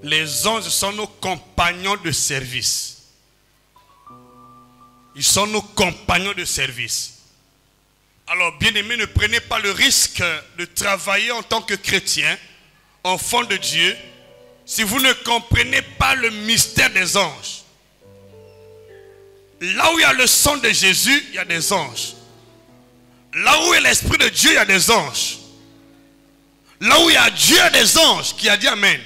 Les anges sont nos compagnons de service. Ils sont nos compagnons de service. Alors, bien-aimés, ne prenez pas le risque de travailler en tant que chrétien, enfant de Dieu, si vous ne comprenez pas le mystère des anges. Là où il y a le sang de Jésus, il y a des anges. Là où est l'Esprit de Dieu, il y a des anges. Là où il y a Dieu, il y a des anges. Qui a dit Amen.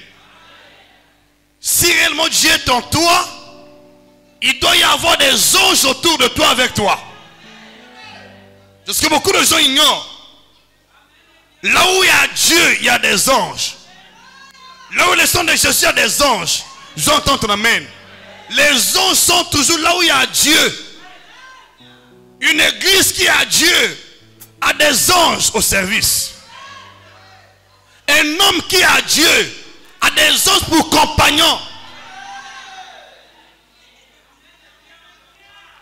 Si réellement Dieu est en toi, il doit y avoir des anges autour de toi, avec toi. C'est ce que beaucoup de gens ignorent. Là où il y a Dieu, il y a des anges. Là où le sang de Jésus, il y a des anges. Je entends ton Amen. Les anges sont toujours là où il y a Dieu. Une église qui a Dieu a des anges au service. Un homme qui a Dieu a des anges pour compagnons.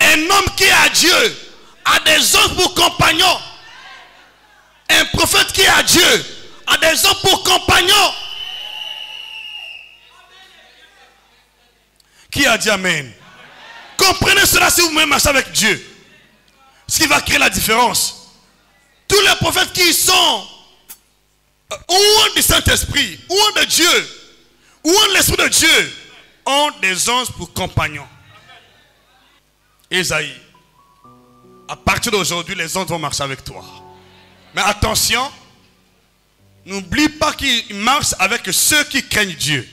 Un homme qui a Dieu a des anges pour compagnons. Un prophète qui a Dieu a des anges pour compagnons. Qui a dit Amen? Comprenez cela si vous-même marchez avec Dieu. Ce qui va créer la différence. Tous les prophètes qui sont ou du Saint-Esprit, ou de Dieu, ou l'Esprit de Dieu, ont des anges pour compagnons. Ésaïe, à partir d'aujourd'hui, les anges vont marcher avec toi. Mais attention, n'oublie pas qu'ils marchent avec ceux qui craignent Dieu.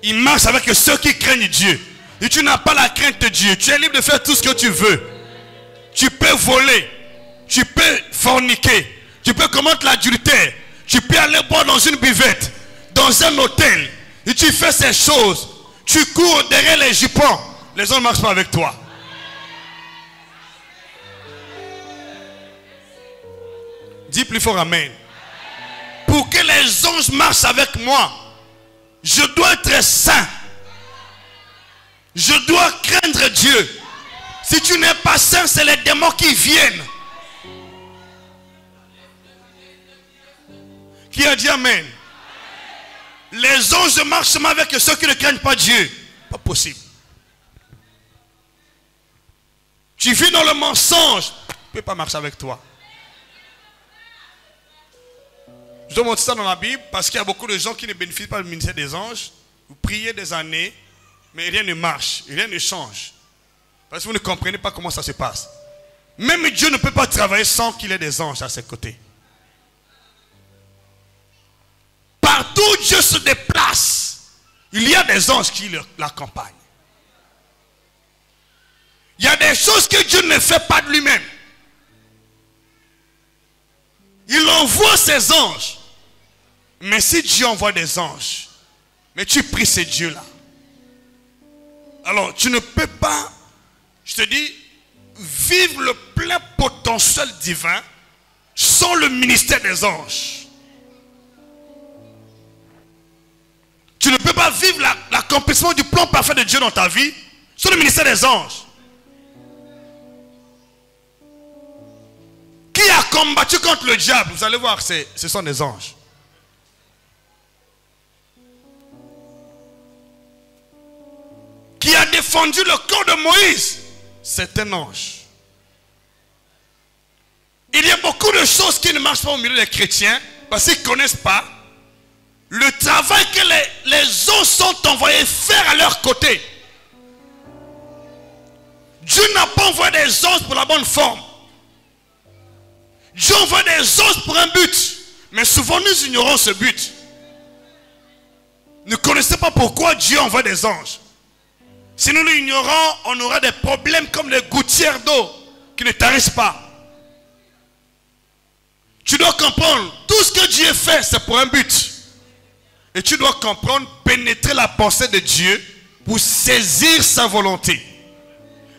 Ils marchent avec ceux qui craignent Dieu. Et tu n'as pas la crainte de Dieu. Tu es libre de faire tout ce que tu veux. Tu peux voler. Tu peux forniquer. Tu peux commettre l'adultère. Tu peux aller boire dans une buvette, dans un hôtel. Et tu fais ces choses. Tu cours derrière les jupons. Les gens ne marchent pas avec toi. Dis plus fort Amen. Pour que les anges marchent avec moi, je dois être saint. Je dois craindre Dieu. Si tu n'es pas saint, c'est les démons qui viennent. Qui a dit Amen? Les anges marchent avec ceux qui ne craignent pas Dieu. Pas possible. Tu vis dans le mensonge, il ne peut pas marcher avec toi. Je dois montrer ça dans la Bible parce qu'il y a beaucoup de gens qui ne bénéficient pas du ministère des anges. Vous priez des années, mais rien ne marche, rien ne change. Parce que vous ne comprenez pas comment ça se passe. Même Dieu ne peut pas travailler sans qu'il ait des anges à ses côtés. Partout où Dieu se déplace, il y a des anges qui l'accompagnent. Il y a des choses que Dieu ne fait pas de lui-même. Il envoie ses anges. Mais si Dieu envoie des anges, mais tu pries ces dieux-là, alors tu ne peux pas, je te dis, vivre le plein potentiel divin sans le ministère des anges. Tu ne peux pas vivre l'accomplissement du plan parfait de Dieu dans ta vie sans le ministère des anges. Qui a combattu contre le diable? Vous allez voir, ce sont des anges. Qui a défendu le corps de Moïse? C'est un ange. Il y a beaucoup de choses qui ne marchent pas au milieu des chrétiens parce qu'ils ne connaissent pas le travail que les anges sont envoyés faire à leur côté. Dieu n'a pas envoyé des anges pour la bonne forme. Dieu envoie des anges pour un but. Mais souvent nous ignorons ce but. Ne connaissez pas pourquoi Dieu envoie des anges. Si nous l'ignorons, on aura des problèmes comme les gouttières d'eau qui ne tarissent pas. Tu dois comprendre, tout ce que Dieu fait, c'est pour un but. Et tu dois comprendre, pénétrer la pensée de Dieu pour saisir sa volonté.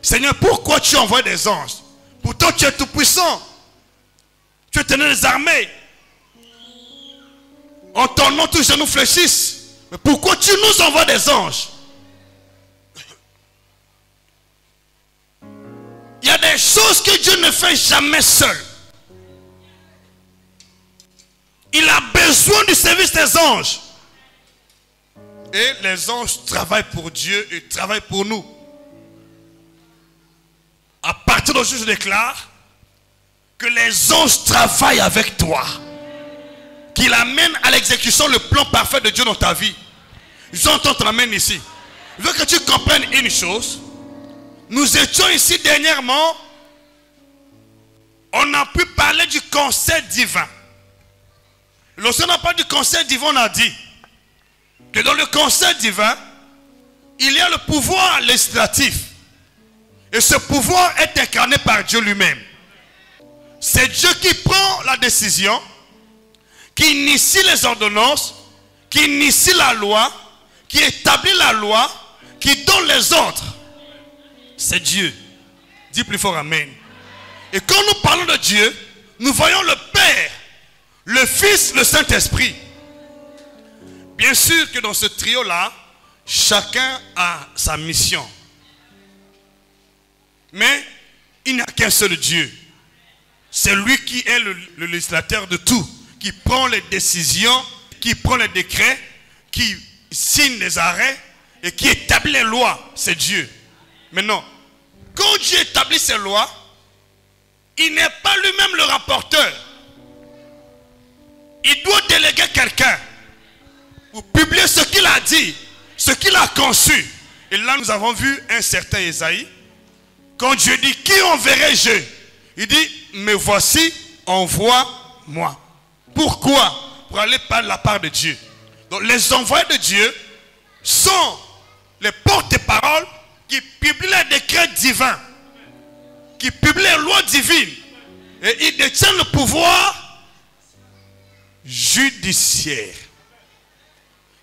Seigneur, pourquoi tu envoies des anges? Pourtant tu es tout puissant. Tu es tenu des armées. En ton nom, tous les genoux fléchissent. Mais pourquoi tu nous envoies des anges? Il y a des choses que Dieu ne fait jamais seul. Il a besoin besoin du service des anges. Et les anges travaillent pour Dieu et travaillent pour nous. À partir d'aujourd'hui, je déclare que les anges travaillent avec toi. Qu'ils amènent à l'exécution le plan parfait de Dieu dans ta vie. J'entends ton amen ici. Je veux que tu comprennes une chose. Nous étions ici dernièrement. On a pu parler du conseil divin. Lorsqu'on a parlé du conseil divin, on a dit que dans le conseil divin, il y a le pouvoir législatif. Et ce pouvoir est incarné par Dieu lui-même. C'est Dieu qui prend la décision, qui initie les ordonnances, qui initie la loi, qui établit la loi, qui donne les ordres. C'est Dieu. Dis plus fort amen. Et quand nous parlons de Dieu, nous voyons le Père, le Fils, le Saint-Esprit. Bien sûr que dans ce trio-là, chacun a sa mission. Mais il n'y a qu'un seul Dieu. C'est lui qui est le législateur de tout, qui prend les décisions, qui prend les décrets, qui signe les arrêts et qui établit les lois. C'est Dieu. Maintenant, quand Dieu établit ses lois, il n'est pas lui-même le rapporteur. Il doit déléguer quelqu'un pour publier ce qu'il a dit, ce qu'il a conçu. Et là, nous avons vu un certain Ésaïe. Quand Dieu dit, qui enverrai-je? Il dit, mais voici, envoie-moi. Pourquoi? Pour aller par la part de Dieu. Donc les envoyés de Dieu sont les porte-paroles qui publient les décrets divins, qui publient les lois divines. Et ils détiennent le pouvoir judiciaire.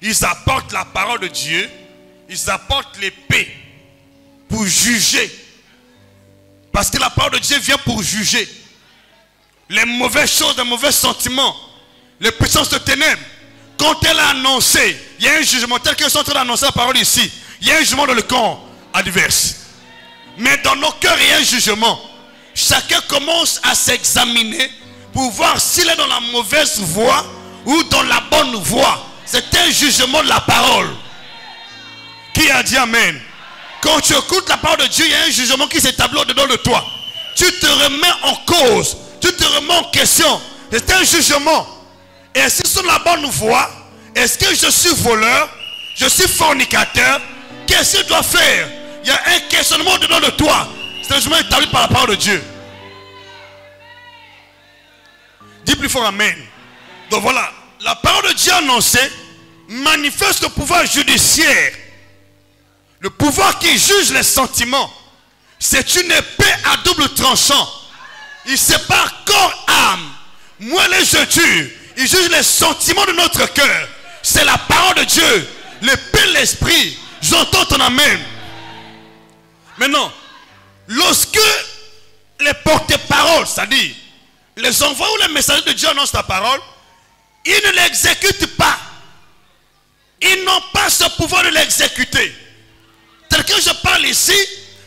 Ils apportent la parole de Dieu, ils apportent l'épée pour juger. Parce que la parole de Dieu vient pour juger les mauvaises choses, les mauvais sentiments, les puissances de ténèbres. Quand elle a annoncé, il y a un jugement tel qu'ils sont en train d'annoncer la parole ici. Il y a un jugement dans le camp adverse. Mais dans nos cœurs, il y a un jugement. Chacun commence à s'examiner pour voir s'il est dans la mauvaise voie ou dans la bonne voie. C'est un jugement de la parole. Qui a dit amen? Quand tu écoutes la parole de Dieu, il y a un jugement qui s'établit au-dedans de toi. Tu te remets en cause. Tu te remets en question. C'est un jugement. Est-ce que c'est la bonne voie? Est-ce que je suis voleur? Je suis fornicateur? Qu'est-ce que je dois faire? Il y a un questionnement au-dedans de toi. C'est un jugement établi par la parole de Dieu. Dis plus fort amen. Donc voilà. La parole de Dieu annoncée manifeste le pouvoir judiciaire. Le pouvoir qui juge les sentiments. C'est une épée à double tranchant. Il sépare corps, âme. Moelle et jeture. Il juge les sentiments de notre cœur. C'est la parole de Dieu. L'épée, l'esprit. J'entends ton amen. Maintenant, lorsque les porte-paroles, c'est-à-dire les envoyés ou les messagers de Dieu annoncent la parole, ils ne l'exécutent pas. Ils n'ont pas ce pouvoir de l'exécuter. Tel que je parle ici,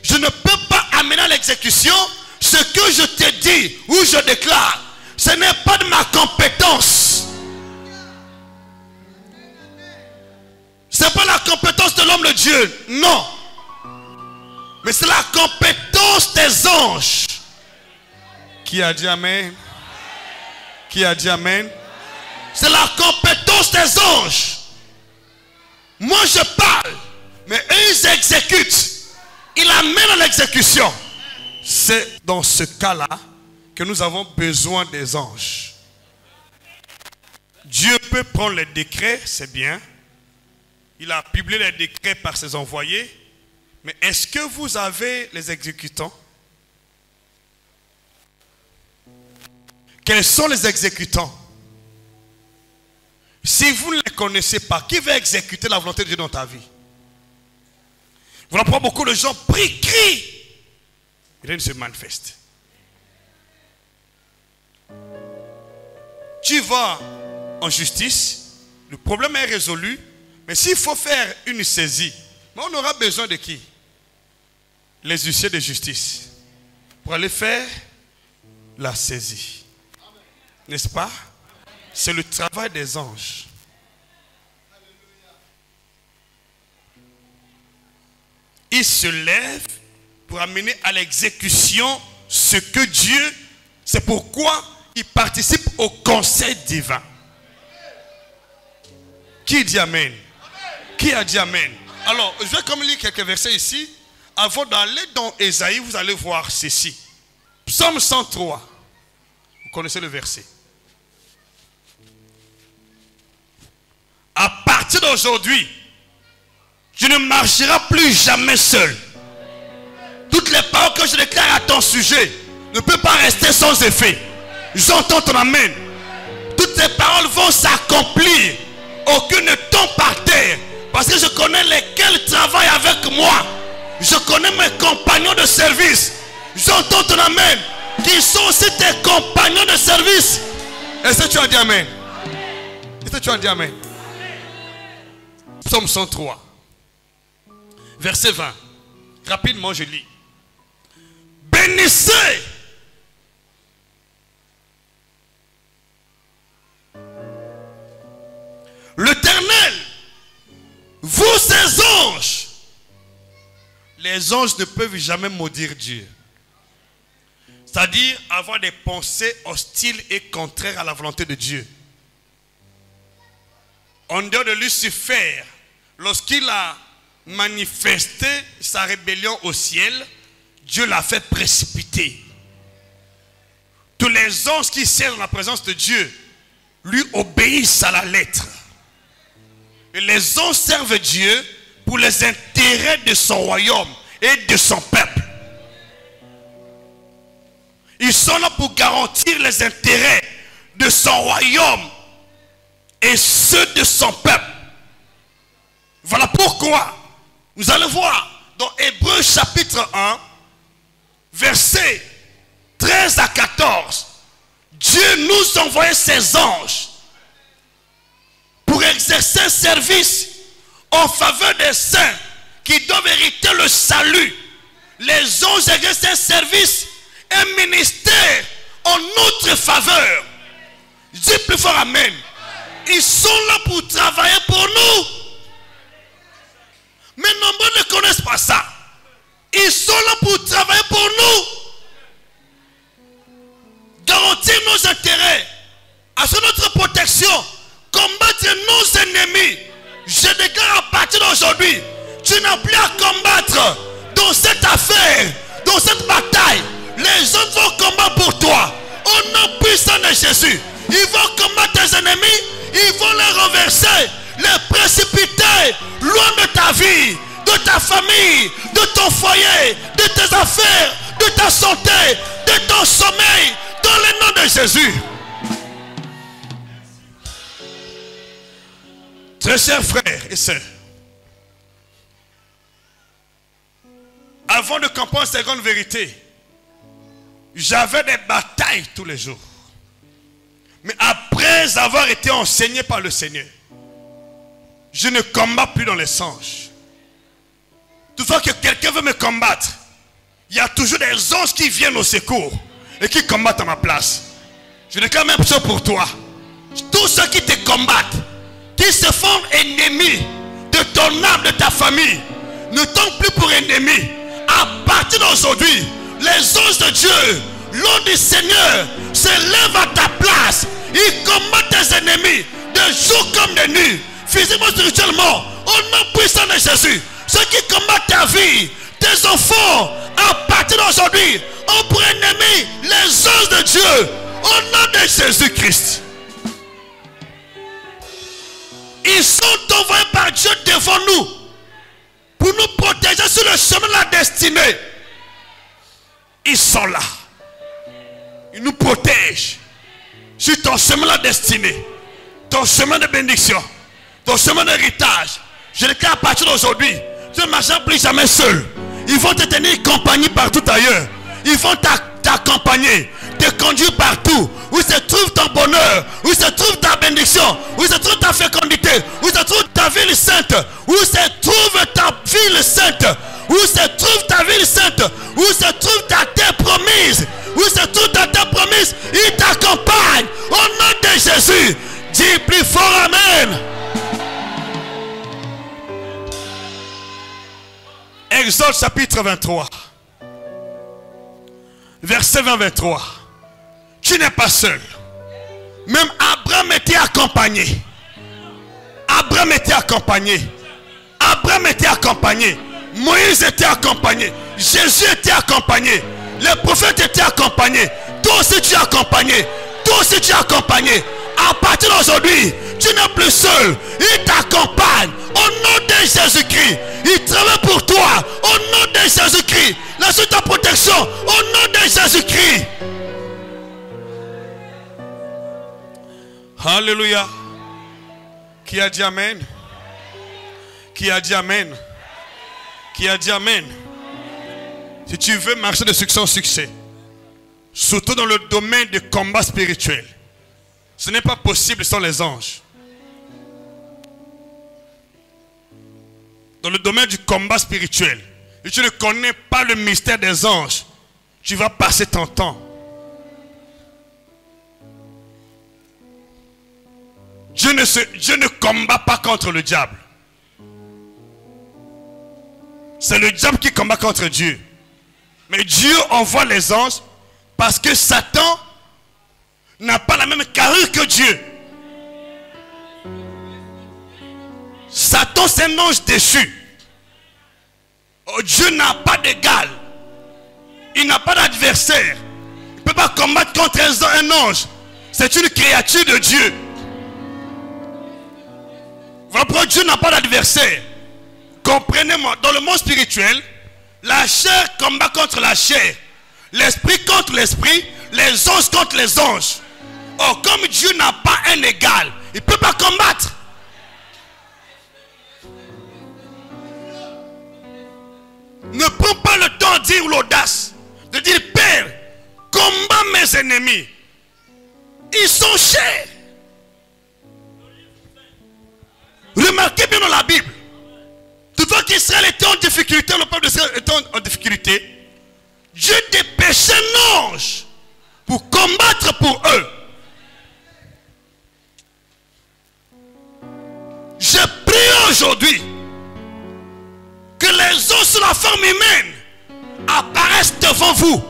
je ne peux pas amener à l'exécution ce que je te dis ou je déclare. Ce n'est pas de ma compétence. Ce n'est pas la compétence de l'homme de Dieu. Non. Mais c'est la compétence des anges. Qui a dit amen? Qui a dit amen? C'est la compétence des anges. Moi je parle, mais eux ils exécutent. Ils amènent à l'exécution. C'est dans ce cas-là que nous avons besoin des anges. Dieu peut prendre les décrets, c'est bien. Il a publié les décrets par ses envoyés. Mais est-ce que vous avez les exécutants? Quels sont les exécutants? Si vous ne les connaissez pas, qui va exécuter la volonté de Dieu dans ta vie? Voilà pourquoi beaucoup de gens prient, crient, et rien ne se manifeste. Tu vas en justice, le problème est résolu, mais s'il faut faire une saisie, on aura besoin de qui? Les huissiers de justice, pour aller faire la saisie. N'est-ce pas? C'est le travail des anges. Ils se lèvent pour amener à l'exécution ce que Dieu, c'est pourquoi ils participent au conseil divin. Qui dit Amen? Qui a dit Amen? Alors, je vais comme lire quelques versets ici. Avant d'aller dans Ésaïe, vous allez voir ceci. Psaume 103. Vous connaissez le verset. À partir d'aujourd'hui, tu ne marcheras plus jamais seul. Toutes les paroles que je déclare à ton sujet ne peuvent pas rester sans effet. J'entends ton amen. Toutes ces paroles vont s'accomplir. Aucune ne tombe par terre. Parce que je connais lesquels travaillent avec moi. Je connais mes compagnons de service. J'entends ton amen. Qui sont aussi tes compagnons de service. Est-ce que tu as dit amen? Est-ce que tu as dit amen? Psaume 103. Verset 20. Rapidement, je lis. Bénissez l'Éternel, vous ses anges. Les anges ne peuvent jamais maudire Dieu. C'est-à-dire avoir des pensées hostiles et contraires à la volonté de Dieu. En dehors de Lucifer, lorsqu'il a manifesté sa rébellion au ciel, Dieu l'a fait précipiter. Tous les anges qui servent dans la présence de Dieu lui obéissent à la lettre. Et les anges servent Dieu pour les intérêts de son royaume et de son peuple. Ils sont là pour garantir les intérêts de son royaume et ceux de son peuple. Voilà pourquoi nous allons voir dans Hébreux chapitre 1, versets 13 à 14. Dieu nous envoyait ses anges pour exercer un service en faveur des saints qui doivent hériter le salut. Les anges exercent un service, un ministère en notre faveur. Dis plus fort amen. Ils sont là pour travailler pour nous. Mais nombreux ne connaissent pas ça. Ils sont là pour travailler pour nous. Garantir nos intérêts. Assurer notre protection. Combattre nos ennemis. Je déclare à partir d'aujourd'hui, tu n'as plus à combattre dans cette affaire, dans cette bataille. Les autres vont combattre pour toi. Au nom puissant de Jésus. Ils vont combattre tes ennemis. Ils vont les renverser, les précipiter loin de ta vie, de ta famille, de ton foyer, de tes affaires, de ta santé, de ton sommeil, dans le nom de Jésus. Très chers frères et sœurs, avant de comprendre cette grande vérité, j'avais des batailles tous les jours. Mais après avoir été enseigné par le Seigneur, je ne combats plus dans les songes. Toutefois que quelqu'un veut me combattre, il y a toujours des anges qui viennent au secours et qui combattent à ma place. Je déclare même ça pour toi. Tous ceux qui te combattent, qui se font ennemis de ton âme, de ta famille, ne tombent plus pour ennemis. À partir d'aujourd'hui, les anges de Dieu, l'homme du Seigneur, se lèvent à ta place. Ils combattent tes ennemis de jour comme de nuit, physiquement, spirituellement, au nom puissant de Jésus. Ceux qui combattent ta vie, tes enfants, à partir d'aujourd'hui, ont pour ennemis les anges de Dieu, au nom de Jésus-Christ. Ils sont envoyés par Dieu devant nous pour nous protéger sur le chemin de la destinée. Ils sont là. Ils nous protègent sur ton chemin de la destinée, ton chemin de bénédiction, ton chemin d'héritage. Je déclare à partir d'aujourd'hui, tu ne marcheras plus jamais seul. Ils vont te tenir compagnie partout ailleurs. Ils vont t'accompagner, te conduire partout. Où se trouve ton bonheur, où se trouve ta bénédiction, où se trouve ta fécondité, où se trouve ta ville sainte, où se trouve ta ville sainte, où se trouve ta ville sainte, où se trouve ta terre promise, où se trouve ta terre promise. Il t'accompagne au nom de Jésus. Exode chapitre 23. Verset 20-23. Tu n'es pas seul. Même Abraham était accompagné. Abraham était accompagné. Abraham était accompagné. Moïse était accompagné. Jésus était accompagné. Les prophètes étaient accompagnés. Toi aussi tu es accompagné. Toi aussi tu es accompagné. À partir d'aujourd'hui, tu n'es plus seul. Il t'accompagne. Au nom de Jésus-Christ. Il travaille pour toi. Au nom de Jésus-Christ. Laisse ta protection. Au nom de Jésus-Christ. Alléluia. Qui a dit Amen? Qui a dit Amen? Qui a dit Amen? Si tu veux marcher de succès en succès, surtout dans le domaine du combat spirituel, ce n'est pas possible sans les anges. Dans le domaine du combat spirituel, si tu ne connais pas le mystère des anges, tu vas passer ton temps. Dieu ne combat pas contre le diable. C'est le diable qui combat contre Dieu. Mais Dieu envoie les anges parce que Satan n'a pas la même carrure que Dieu. Satan, c'est un ange déchu. Oh, Dieu n'a pas d'égal. Il n'a pas d'adversaire. Il ne peut pas combattre contre un ange. C'est une créature de Dieu. Voilà pourquoi Dieu n'a pas d'adversaire. Comprenez-moi, dans le monde spirituel, la chair combat contre la chair. L'esprit contre l'esprit, les anges contre les anges. Oh, comme Dieu n'a pas un égal, il ne peut pas combattre. Ne prends pas le temps de dire l'audace, de dire Père, combat mes ennemis. Ils sont chers. Remarquez bien dans la Bible. Tu vois qu'Israël était en difficulté, le peuple d'Israël était en difficulté. Dieu dépêchait un ange pour combattre pour eux. Je prie aujourd'hui que les anges sur la forme humaine apparaissent devant vous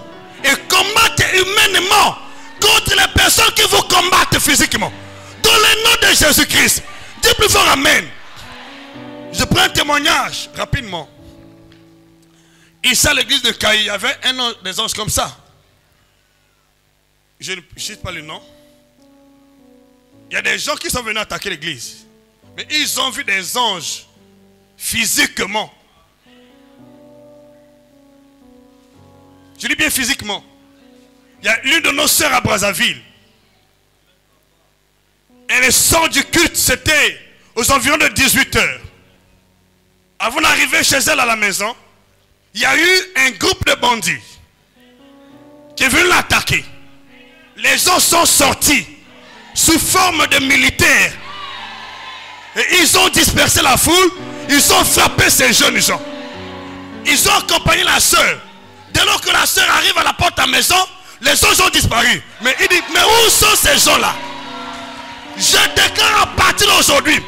et combattent humainement contre les personnes qui vous combattent physiquement. Dans le nom de Jésus-Christ. Dis plus fort Amen. Je prends un témoignage rapidement. Ici à l'église de Caï, il y avait des anges comme ça. Je ne cite pas le nom. Il y a des gens qui sont venus attaquer l'église. Mais ils ont vu des anges physiquement. Je dis bien physiquement. Il y a l'une de nos sœurs à Brazzaville. Et le son du culte, c'était aux environs de 18 heures. Avant d'arriver chez elle à la maison, il y a eu un groupe de bandits qui est venu l'attaquer. Les gens sont sortis sous forme de militaires. Et ils ont dispersé la foule. Ils ont frappé ces jeunes gens. Ils ont accompagné la soeur. Dès lors que la soeur arrive à la porte de la maison, les anges ont disparu. Mais il dit, mais où sont ces gens-là? Je déclare à partir d'aujourd'hui,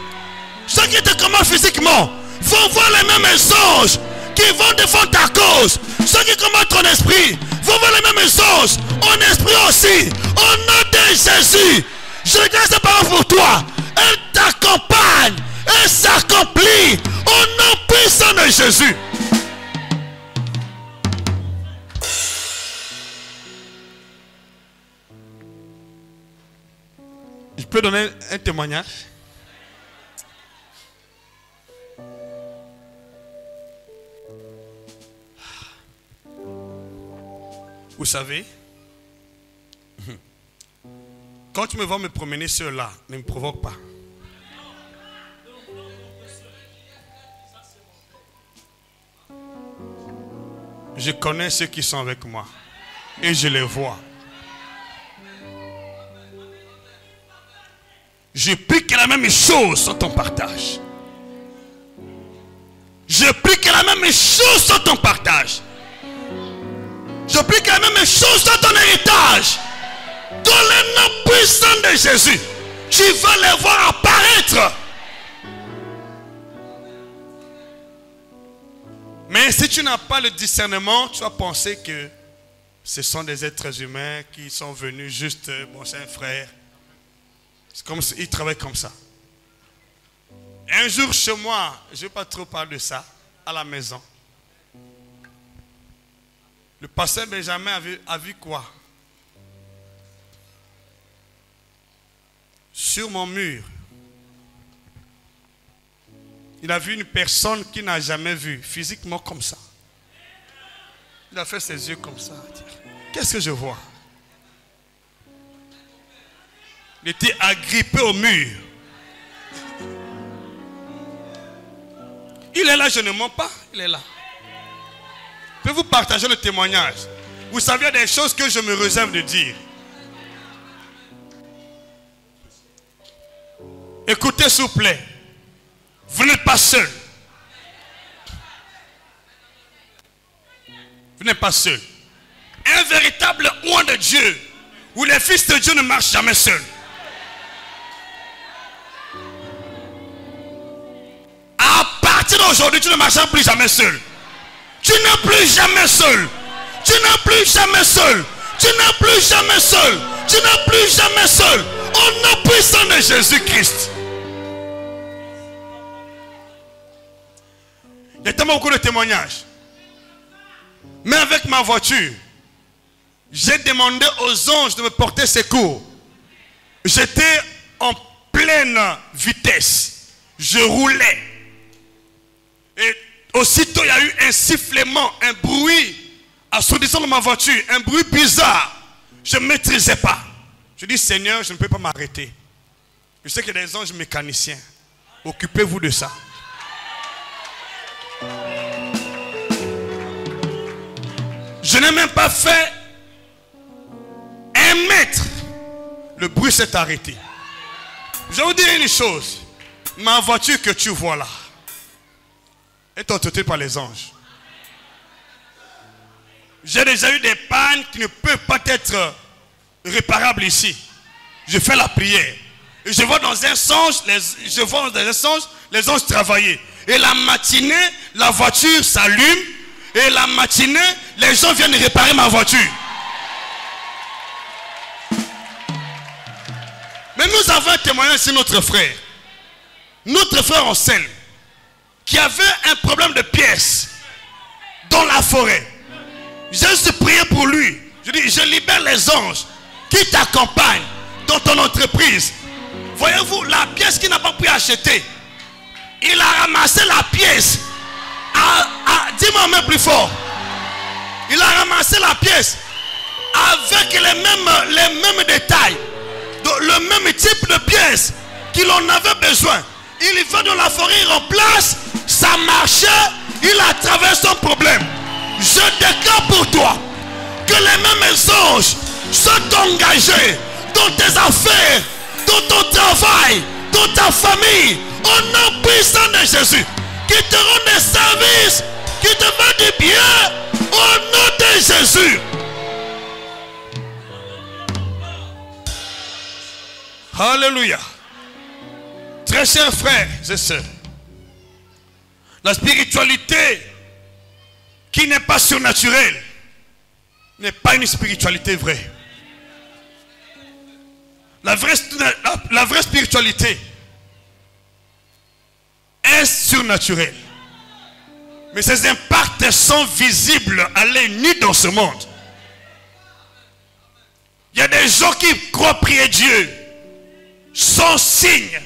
ceux qui te commandent physiquement vont voir les mêmes anges qui vont défendre ta cause. Ceux qui commandent ton esprit vont voir les mêmes anges en esprit aussi. Au nom de Jésus, je déclare ces paroles pour toi. Elle t'accompagne. Elle s'accomplit au nom puissant de Jésus. Je peux donner un témoignage? Vous savez, quand tu me vois me promener sur là, ne me provoque pas. Je connais ceux qui sont avec moi et je les vois. Je prie que la même chose soit ton partage. Je prie que la même chose soit ton partage. Je prie que la même chose soit ton héritage. Dans le nom puissant de Jésus, tu vas les voir apparaître. Mais si tu n'as pas le discernement, tu vas penser que ce sont des êtres humains qui sont venus juste, bon, c'est un frère. C'est comme ils travaillent comme ça. Un jour chez moi, je ne vais pas trop parler de ça, à la maison. Le pasteur Benjamin a vu quoi? Sur mon mur, il a vu une personne qu'il n'a jamais vue, physiquement comme ça. Il a fait ses yeux comme ça. Qu'est-ce que je vois? Il était agrippé au mur. Il est là, je ne mens pas, il est là. Je peux vous partager le témoignage. Vous savez, il y a des choses que je me réserve de dire. Écoutez s'il vous plaît. Vous n'êtes pas seul. Vous n'êtes pas seul. Un véritable oint de Dieu, où les fils de Dieu ne marchent jamais seuls. À partir d'aujourd'hui, tu ne marcheras plus jamais seul. Tu n'es plus jamais seul. Tu n'es plus jamais seul. Tu n'es plus jamais seul. Tu n'es plus jamais seul. Au nom puissant de Jésus-Christ. Il y a tellement beaucoup de témoignages. Mais avec ma voiture, j'ai demandé aux anges de me porter secours. J'étais en pleine vitesse. Je roulais. Et aussitôt, il y a eu un sifflement, un bruit assourdissant dans ma voiture, un bruit bizarre. Je ne maîtrisais pas. Je dis, Seigneur, je ne peux pas m'arrêter. Je sais qu'il y a des anges mécaniciens. Occupez-vous de ça. Je n'ai même pas fait 1 mètre. Le bruit s'est arrêté. Je vais vous dire une chose. Ma voiture que tu vois là est entretenue par les anges. J'ai déjà eu des pannes qui ne peuvent pas être réparables ici. Je fais la prière. Et je vois dans un songe, les anges travailler. Et la matinée, la voiture s'allume. Et la matinée, les gens viennent réparer ma voiture. Mais nous avons un témoignage sur notre frère. Notre frère Anselme, qui avait un problème de pièces dans la forêt. J'ai juste prié pour lui. Je dis, je libère les anges qui t'accompagnent dans ton entreprise. Voyez-vous, la pièce qu'il n'a pas pu acheter, il a ramassé la pièce. Dis-moi même plus fort. Il a ramassé la pièce avec les mêmes détails, le même type de pièce qu'il en avait besoin. Il va dans la forêt, il remplace, ça marchait, il a traversé son problème. Je déclare pour toi que les mêmes anges sont engagés dans tes affaires, dans ton travail, dans ta famille, au nom puissant de Jésus, qui te rendent des services, qui te font du bien, au nom de Jésus. Alléluia. Très chers frères et sœurs, la spiritualité qui n'est pas surnaturelle n'est pas une spiritualité vraie. La vraie spiritualité est surnaturelle. Mais ses impacts sont visibles à l'œil nu dans ce monde. Il y a des gens qui croient prier Dieu sans signe,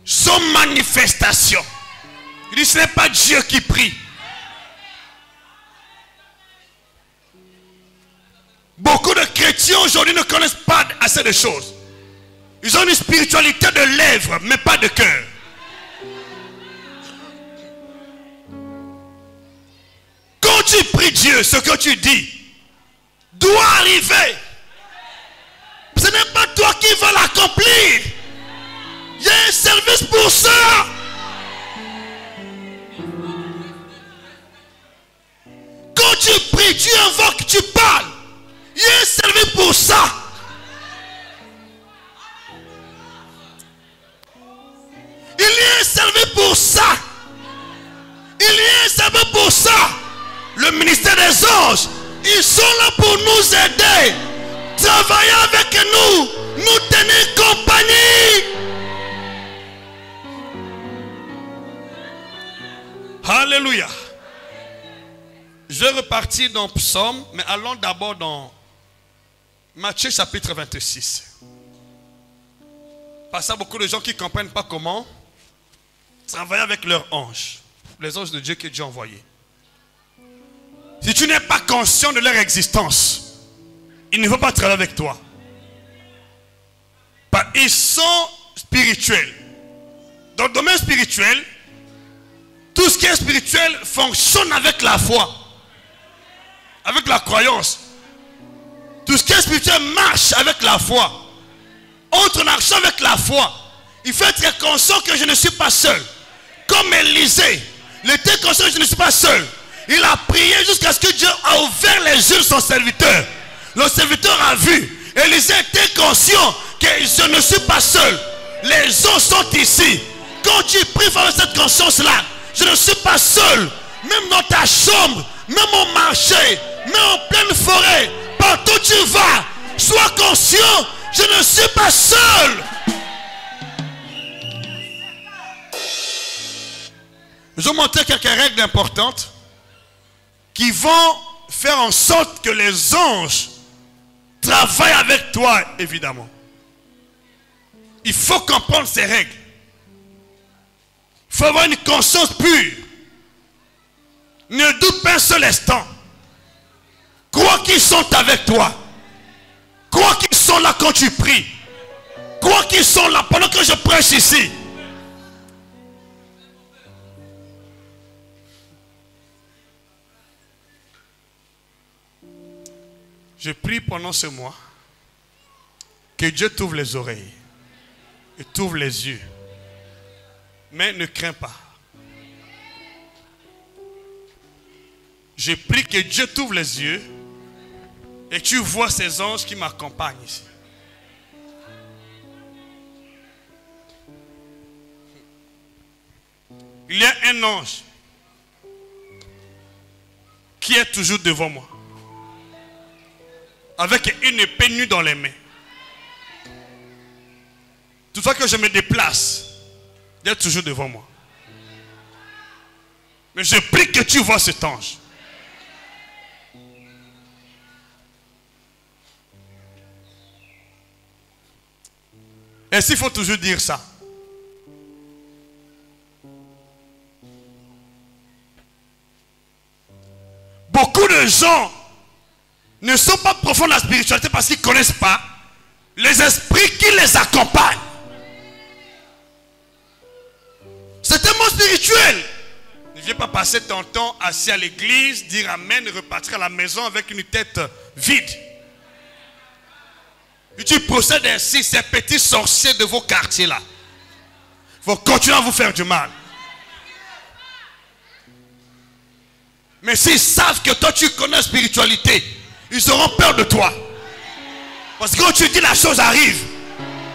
sans manifestation. Il dit, ce n'est pas Dieu qui prie. Beaucoup de chrétiens aujourd'hui ne connaissent pas assez de choses. Ils ont une spiritualité de lèvres, mais pas de cœur. Quand tu pries Dieu, ce que tu dis doit arriver. Ce n'est pas toi qui vas l'accomplir. Il y a un service pour ça. Quand tu pries, tu invoques, tu parles. Il y a un service pour ça. Il y a un service pour ça. Il y a un service pour ça. des anges. Ils sont là pour nous aider. Travailler avec nous. Nous tenir compagnie. Alléluia. Je vais repartir dans Psaume, mais allons d'abord dans Matthieu chapitre 26. Parce qu'il y a beaucoup de gens qui ne comprennent pas comment travailler avec leurs anges. Les anges de Dieu que Dieu a envoyés. Si tu n'es pas conscient de leur existence, ils ne vont pas travailler avec toi. Ils sont spirituels. Dans le domaine spirituel, tout ce qui est spirituel fonctionne avec la foi, avec la croyance. Tout ce qui est spirituel marche avec la foi. Entre en action avec la foi. Il faut être conscient que je ne suis pas seul. Comme Élisée, il était conscient que je ne suis pas seul. Il a prié jusqu'à ce que Dieu a ouvert les yeux de son serviteur. Le serviteur a vu. Élisée était conscient que je ne suis pas seul. Les anges sont ici. Quand tu pries avec cette conscience-là, je ne suis pas seul. Même dans ta chambre, même au marché, même en pleine forêt, partout où tu vas, sois conscient, je ne suis pas seul. Je vais vous montrer quelques règles importantes qui vont faire en sorte que les anges travaillent avec toi, évidemment. Il faut comprendre ces règles. Il faut avoir une conscience pure. Ne doute pas un seul instant. Crois qu'ils sont avec toi. Crois qu'ils sont là quand tu pries. Crois qu'ils sont là pendant que je prêche ici. Je prie pendant ce mois que Dieu t'ouvre les oreilles et t'ouvre les yeux. Mais ne crains pas. Je prie que Dieu t'ouvre les yeux et tu vois ces anges qui m'accompagnent ici. Il y a un ange qui est toujours devant moi, avec une épée nue dans les mains. Toutefois que je me déplace, il est toujours devant moi. Mais je prie que tu vois cet ange. Et s'il faut toujours dire ça. Beaucoup de gens ne sont pas profonds dans la spiritualité parce qu'ils ne connaissent pas les esprits qui les accompagnent. C'est un mot spirituel. Ne viens pas passer ton temps assis à l'église, dire amen et repartir à la maison avec une tête vide. Et tu procèdes ainsi, ces petits sorciers de vos quartiers là vont continuer à vous faire du mal. Mais s'ils savent que toi tu connais la spiritualité, ils auront peur de toi. Parce que quand tu dis la chose arrive,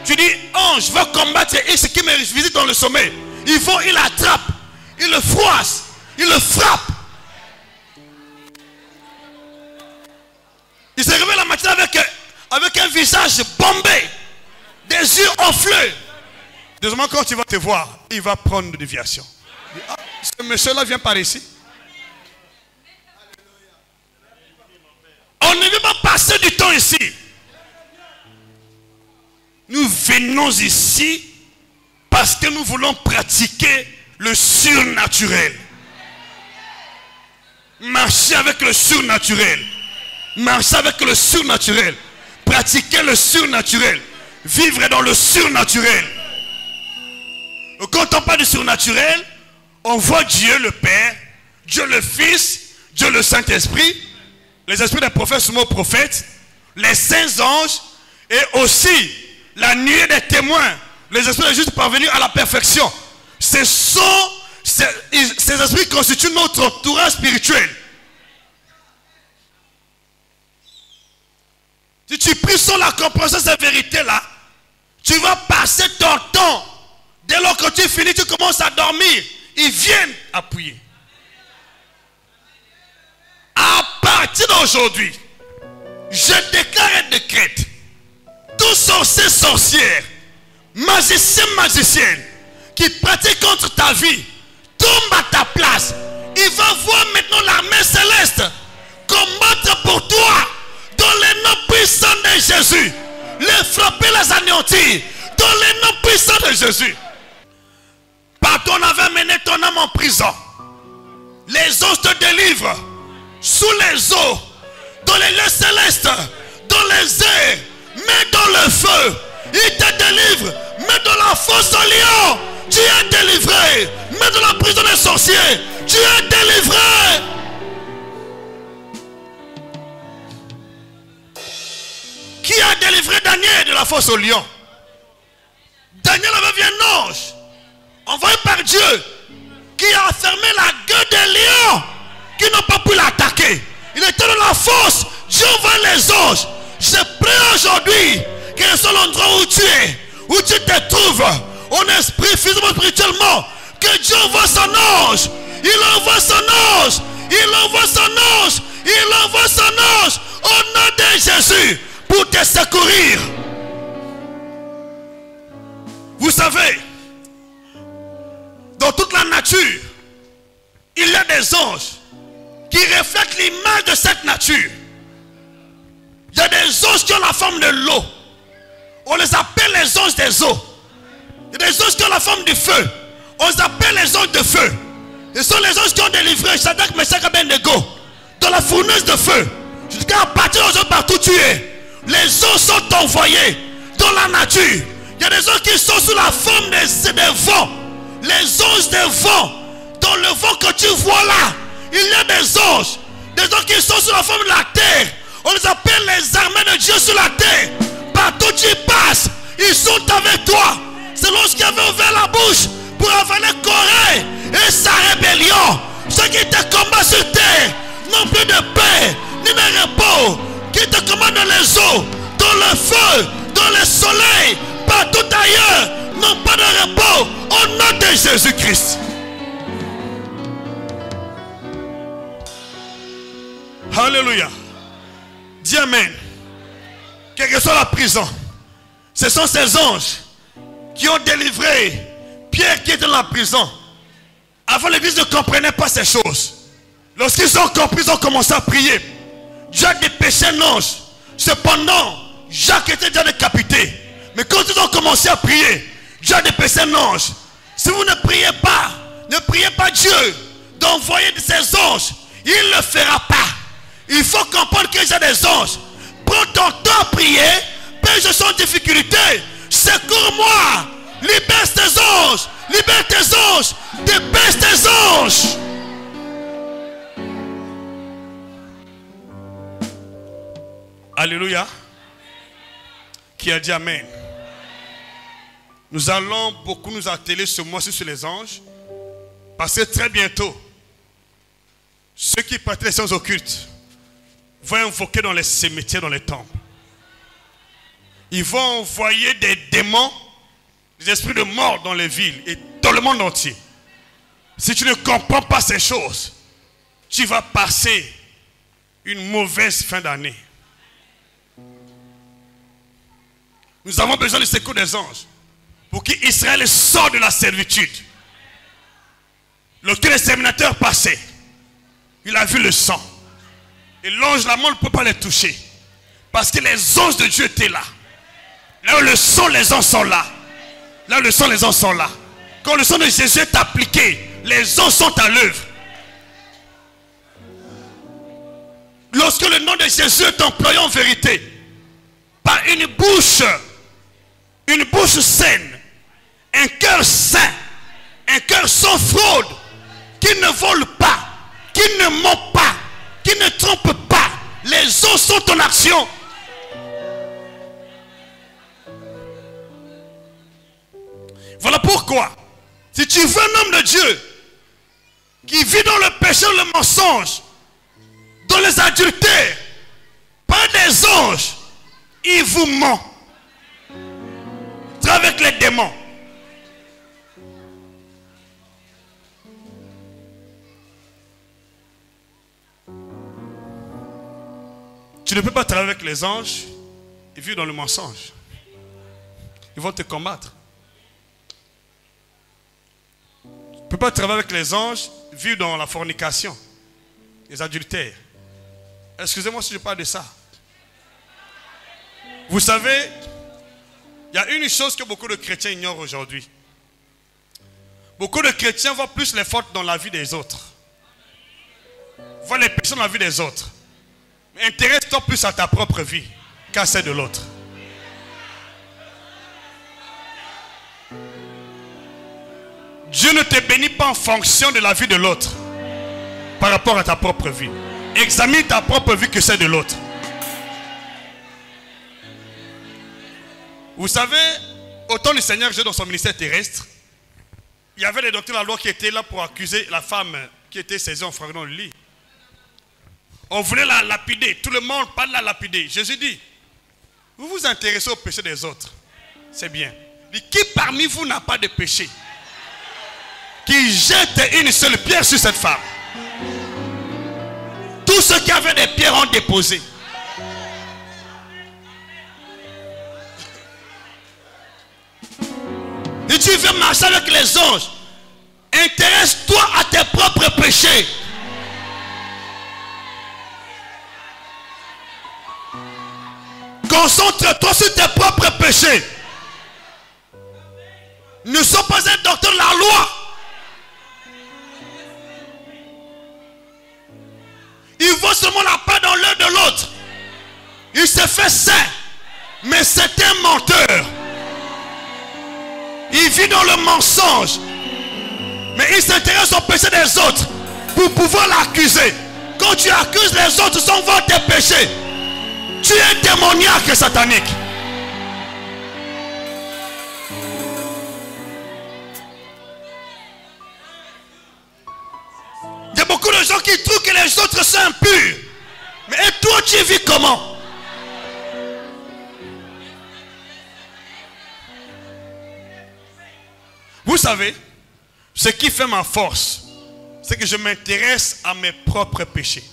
tu dis ange va combattre X qui me visite dans le sommet. Ils vont, ils l'attrapent, ils le froissent, ils le frappent. Il se réveille la matinée avec un visage bombé, des yeux enflés. Deuxièmement, quand tu vas te voir, il va prendre une déviation. Ah, ce monsieur-là vient par ici. On ne veut pas passer du temps ici. Nous venons ici parce que nous voulons pratiquer le surnaturel. Marcher avec le surnaturel. Marcher avec le surnaturel. Pratiquer le surnaturel. Vivre dans le surnaturel. Quand on parle du surnaturel, on voit Dieu le Père, Dieu le Fils, Dieu le Saint-Esprit, les esprits des prophètes, souvent prophètes, les saints anges, et aussi la nuée des témoins, les esprits des justes parvenus à la perfection. Ces esprits constituent notre entourage spirituel. Si tu pries sur la compréhension de cette vérité-là, tu vas passer ton temps. Dès lors que tu finis, tu commences à dormir. Ils viennent appuyer. À partir d'aujourd'hui, je déclare et décrète, tous sorciers, sorcières, magiciens, magiciennes, qui pratiquent contre ta vie, tombe à ta place. Il va voir maintenant l'armée céleste combattre pour toi dans les noms puissants de Jésus. Les frapper, les anéantir dans les noms puissants de Jésus. Pardon, on avait mené ton âme en prison. Les anges te délivrent sous les eaux, dans les lieux célestes, dans les airs, mais dans le feu. Il te délivre, mais dans la fosse au lion, tu es délivré. Mais dans la prison des sorciers, tu es délivré. Qui a délivré Daniel de la fosse au lion? Daniel avait vu un ange envoyé par Dieu qui a fermé la gueule des lions qui n'ont pas pu l'attaquer. Il était dans la fosse. Dieu envoie les anges. Je prie aujourd'hui que le seul endroit où tu es, où tu te trouves, en esprit, physiquement, spirituellement, que Dieu envoie son ange. Il envoie son ange. Il envoie son ange. Il envoie son ange au nom de Jésus pour te secourir. Vous savez, dans toute la nature, il y a des anges qui reflètent l'image de cette nature. Il y a des anges qui ont la forme de l'eau. On les appelle les anges des eaux. Il y a des anges qui ont la forme du feu. On les appelle les anges de feu. Ce sont les anges qui ont délivré Shadrach, Meshach et Abednego dans la fournaise de feu. Jusqu'à partir d'aujourd'hui, partout où tu es, les anges sont envoyés dans la nature. Il y a des anges qui sont sous la forme des vents. Les anges des vents. Dans le vent que tu vois là, il y a des anges qui sont sous la forme de la terre. On les appelle les armées de Dieu sur la terre. Partout où tu passes, ils sont avec toi. C'est lorsqu'ils avaient ouvert la bouche pour avaler Corée et sa rébellion. Ceux qui te combattent sur terre n'ont plus de paix ni de repos. Qui te commandent dans les eaux, dans le feu, dans le soleil, partout ailleurs, n'ont pas de repos. Au nom de Jésus-Christ. Alléluia. Dis Amen. Quelle que soit la prison, ce sont ces anges qui ont délivré Pierre qui était dans la prison. Avant, l'église ne comprenait pas ces choses. Lorsqu'ils ont compris, ils ont commencé à prier. Dieu a dépêché un ange. Cependant, Jacques était déjà décapité. Mais quand ils ont commencé à prier, Dieu a dépêché un ange. Si vous ne priez pas Dieu d'envoyer ces anges, il ne le fera pas. Il faut comprendre qu'il y a des anges. Prends ton temps à prier. Père, je suis en difficulté. Secours-moi. Libère tes anges. Libère tes anges. Dépêche tes anges. Alléluia. Qui a dit Amen? Nous allons beaucoup nous atteler ce mois-ci sur les anges. Parce que très bientôt, ceux qui pratiquent les sciences occultes vont invoquer dans les cimetières, dans les tombes. Ils vont envoyer des démons, des esprits de mort dans les villes et dans le monde entier. Si tu ne comprends pas ces choses, tu vas passer une mauvaise fin d'année. Nous avons besoin du secours des anges pour qu'Israël sorte de la servitude. Lorsque les séminateurs passaient, il a vu le sang. Et l'ange, la mort ne peut pas les toucher. Parce que les anges de Dieu étaient là. Là où le sang, les anges sont là. Là où le sang, les anges sont là. Quand le sang de Jésus est appliqué, les anges sont à l'œuvre. Lorsque le nom de Jésus est employé en vérité, par une bouche saine, un cœur saint, un cœur sans fraude, qui ne vole pas, qui ne ment pas, qui ne trompe pas, les anges sont en action. Voilà pourquoi, si tu veux un homme de Dieu qui vit dans le péché, le mensonge, dans les adultères, pas des anges, il vous ment. Avec les démons. Tu ne peux pas travailler avec les anges et vivre dans le mensonge. Ils vont te combattre. Tu ne peux pas travailler avec les anges, vivre dans la fornication, les adultères. Excusez-moi si je parle de ça. Vous savez, il y a une chose que beaucoup de chrétiens ignorent aujourd'hui. Beaucoup de chrétiens voient plus les fautes dans la vie des autres. Voient les péchés dans la vie des autres. Mais intéresse-toi plus à ta propre vie qu'à celle de l'autre. Dieu ne te bénit pas en fonction de la vie de l'autre par rapport à ta propre vie. Examine ta propre vie que celle de l'autre. Vous savez, au temps du Seigneur Jésus dans son ministère terrestre, il y avait des docteurs de la loi qui étaient là pour accuser la femme qui était saisie en flagrant dans le lit. On voulait la lapider. Tout le monde parle de la lapider. Jésus dit, vous vous intéressez au péché des autres. C'est bien. Il dit, qui parmi vous n'a pas de péché? Qui jette une seule pierre sur cette femme. Tous ceux qui avaient des pierres ont déposé. Et tu veux marcher avec les anges. Intéresse-toi à tes propres péchés. Concentre-toi sur tes propres péchés. Nous ne sommes pas un docteur de la loi. Il vaut seulement la paix dans l'un de l'autre. Il se fait saint, mais c'est un menteur. Il vit dans le mensonge, mais il s'intéresse au péché des autres pour pouvoir l'accuser. Quand tu accuses les autres sans voir tes péchés, tu es démoniaque satanique. Il y a beaucoup de gens qui trouvent que les autres sont impurs. Mais et toi, tu vis comment? Vous savez, ce qui fait ma force, c'est que je m'intéresse à mes propres péchés.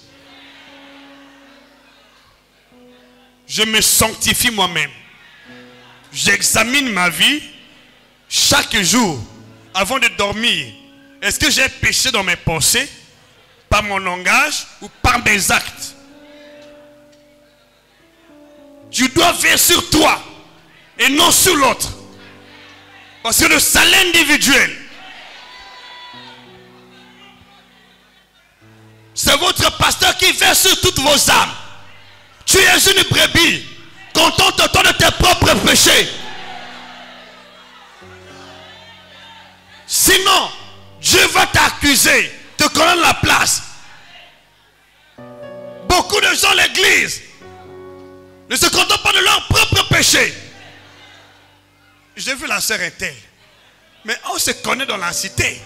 Je me sanctifie moi-même. J'examine ma vie chaque jour avant de dormir. Est-ce que j'ai péché dans mes pensées, par mon langage ou par mes actes? Tu dois veiller sur toi et non sur l'autre. Parce que le salut individuel, c'est votre pasteur qui veille sur toutes vos âmes. Tu es une brebis. Contente-toi de tes propres péchés. Sinon, Dieu va t'accuser, te connaître la place. Beaucoup de gens à l'église ne se contentent pas de leurs propres péchés. J'ai vu la sœur Intel. Mais on se connaît dans la cité.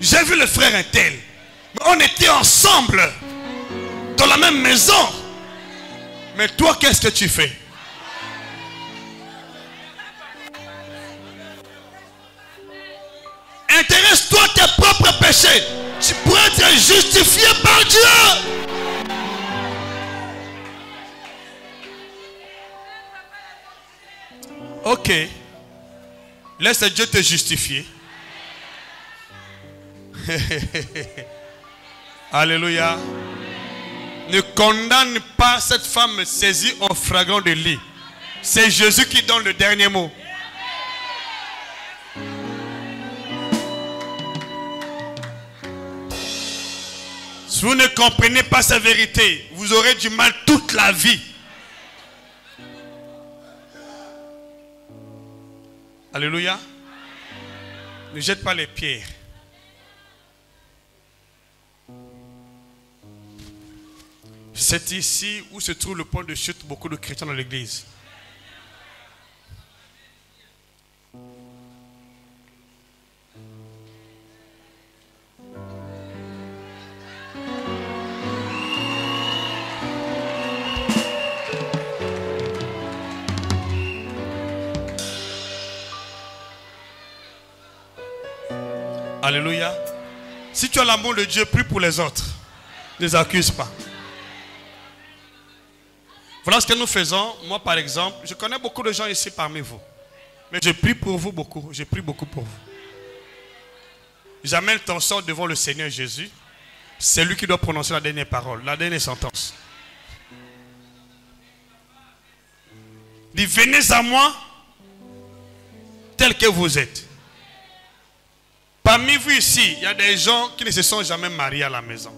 J'ai vu le frère Intel. Mais on était ensemble dans la même maison. Mais toi, qu'est-ce que tu fais? Intéresse-toi à tes propres péchés. Tu pourrais être justifié par Dieu. Ok. Laisse Dieu te justifier. Alléluia. Ne condamne pas cette femme saisie en flagrant délit. C'est Jésus qui donne le dernier mot. Si vous ne comprenez pas sa vérité, vous aurez du mal toute la vie. Alléluia. Ne jette pas les pierres. C'est ici où se trouve le point de chute de beaucoup de chrétiens dans l'église. Alléluia. Si tu as l'amour de Dieu, prie pour les autres. Ne les accuse pas. Voilà ce que nous faisons. Moi, par exemple, je connais beaucoup de gens ici parmi vous. Mais je prie pour vous beaucoup. Je prie beaucoup pour vous. J'amène ton sort devant le Seigneur Jésus. C'est lui qui doit prononcer la dernière parole, la dernière sentence. Dis, venez à moi tel que vous êtes. Parmi vous ici, il y a des gens qui ne se sont jamais mariés à la maison.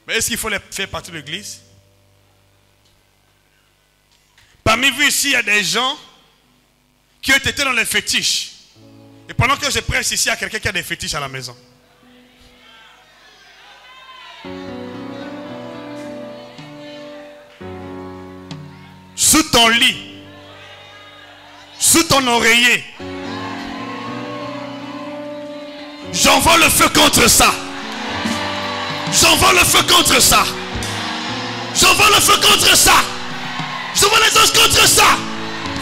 Mais est-ce qu'il faut les faire partie de l'église? Parmi vous ici, il y a des gens qui ont été dans les fétiches. Et pendant que je prêche ici, il y a quelqu'un qui a des fétiches à la maison. Sous ton lit, sous ton oreiller, j'envoie le feu contre ça. J'envoie le feu contre ça. J'envoie le feu contre ça. J'envoie les anges contre ça.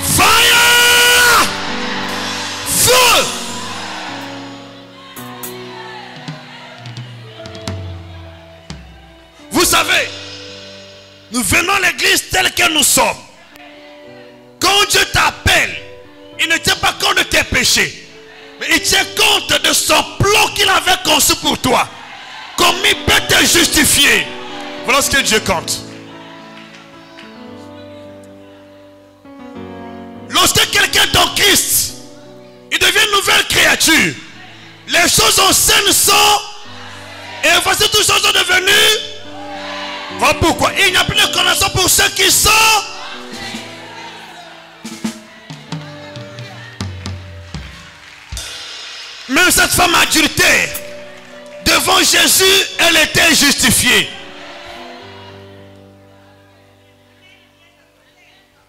Fire! Feu! Vous savez, nous venons à l'église telle que nous sommes. Quand Dieu t'appelle, il ne tient pas compte de tes péchés, mais il tient compte de son plan qu'il avait conçu pour toi. Comme il peut te justifier. Voilà ce que Dieu compte. Lorsque quelqu'un est en Christ, il devient une nouvelle créature. Les choses anciennes sont, et voici toutes choses sont devenues. Voilà pourquoi il n'y a plus de connaissance pour ceux qui sont. Même cette femme adultère, devant Jésus, elle était justifiée.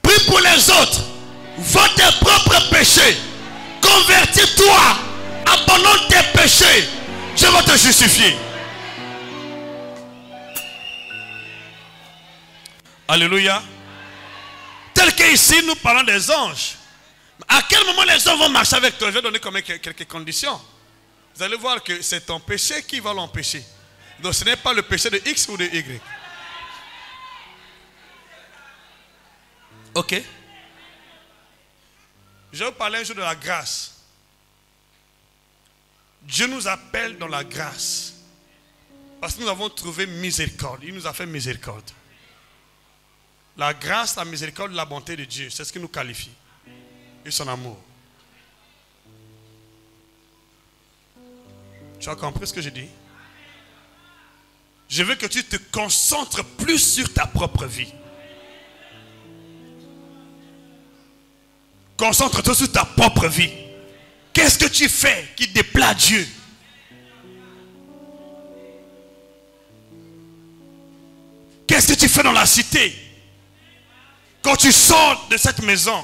Prie pour les autres. Va tes propres péchés. Convertis-toi. Abandonne tes péchés. Dieu va te justifier. Alléluia. Tel que ici nous parlons des anges. À quel moment les anges vont marcher avec toi? Je vais donner quand même quelques conditions. Vous allez voir que c'est ton péché qui va l'empêcher. Donc ce n'est pas le péché de X ou de Y. Ok. Je vais vous parler un jour de la grâce. Dieu nous appelle dans la grâce. Parce que nous avons trouvé miséricorde. Il nous a fait miséricorde. La grâce, la miséricorde, la bonté de Dieu, c'est ce qui nous qualifie. Et son amour. Tu as compris ce que je dis? Je veux que tu te concentres plus sur ta propre vie. Concentre-toi sur ta propre vie. Qu'est-ce que tu fais qui déplaît à Dieu? Qu'est-ce que tu fais dans la cité? Quand tu sors de cette maison,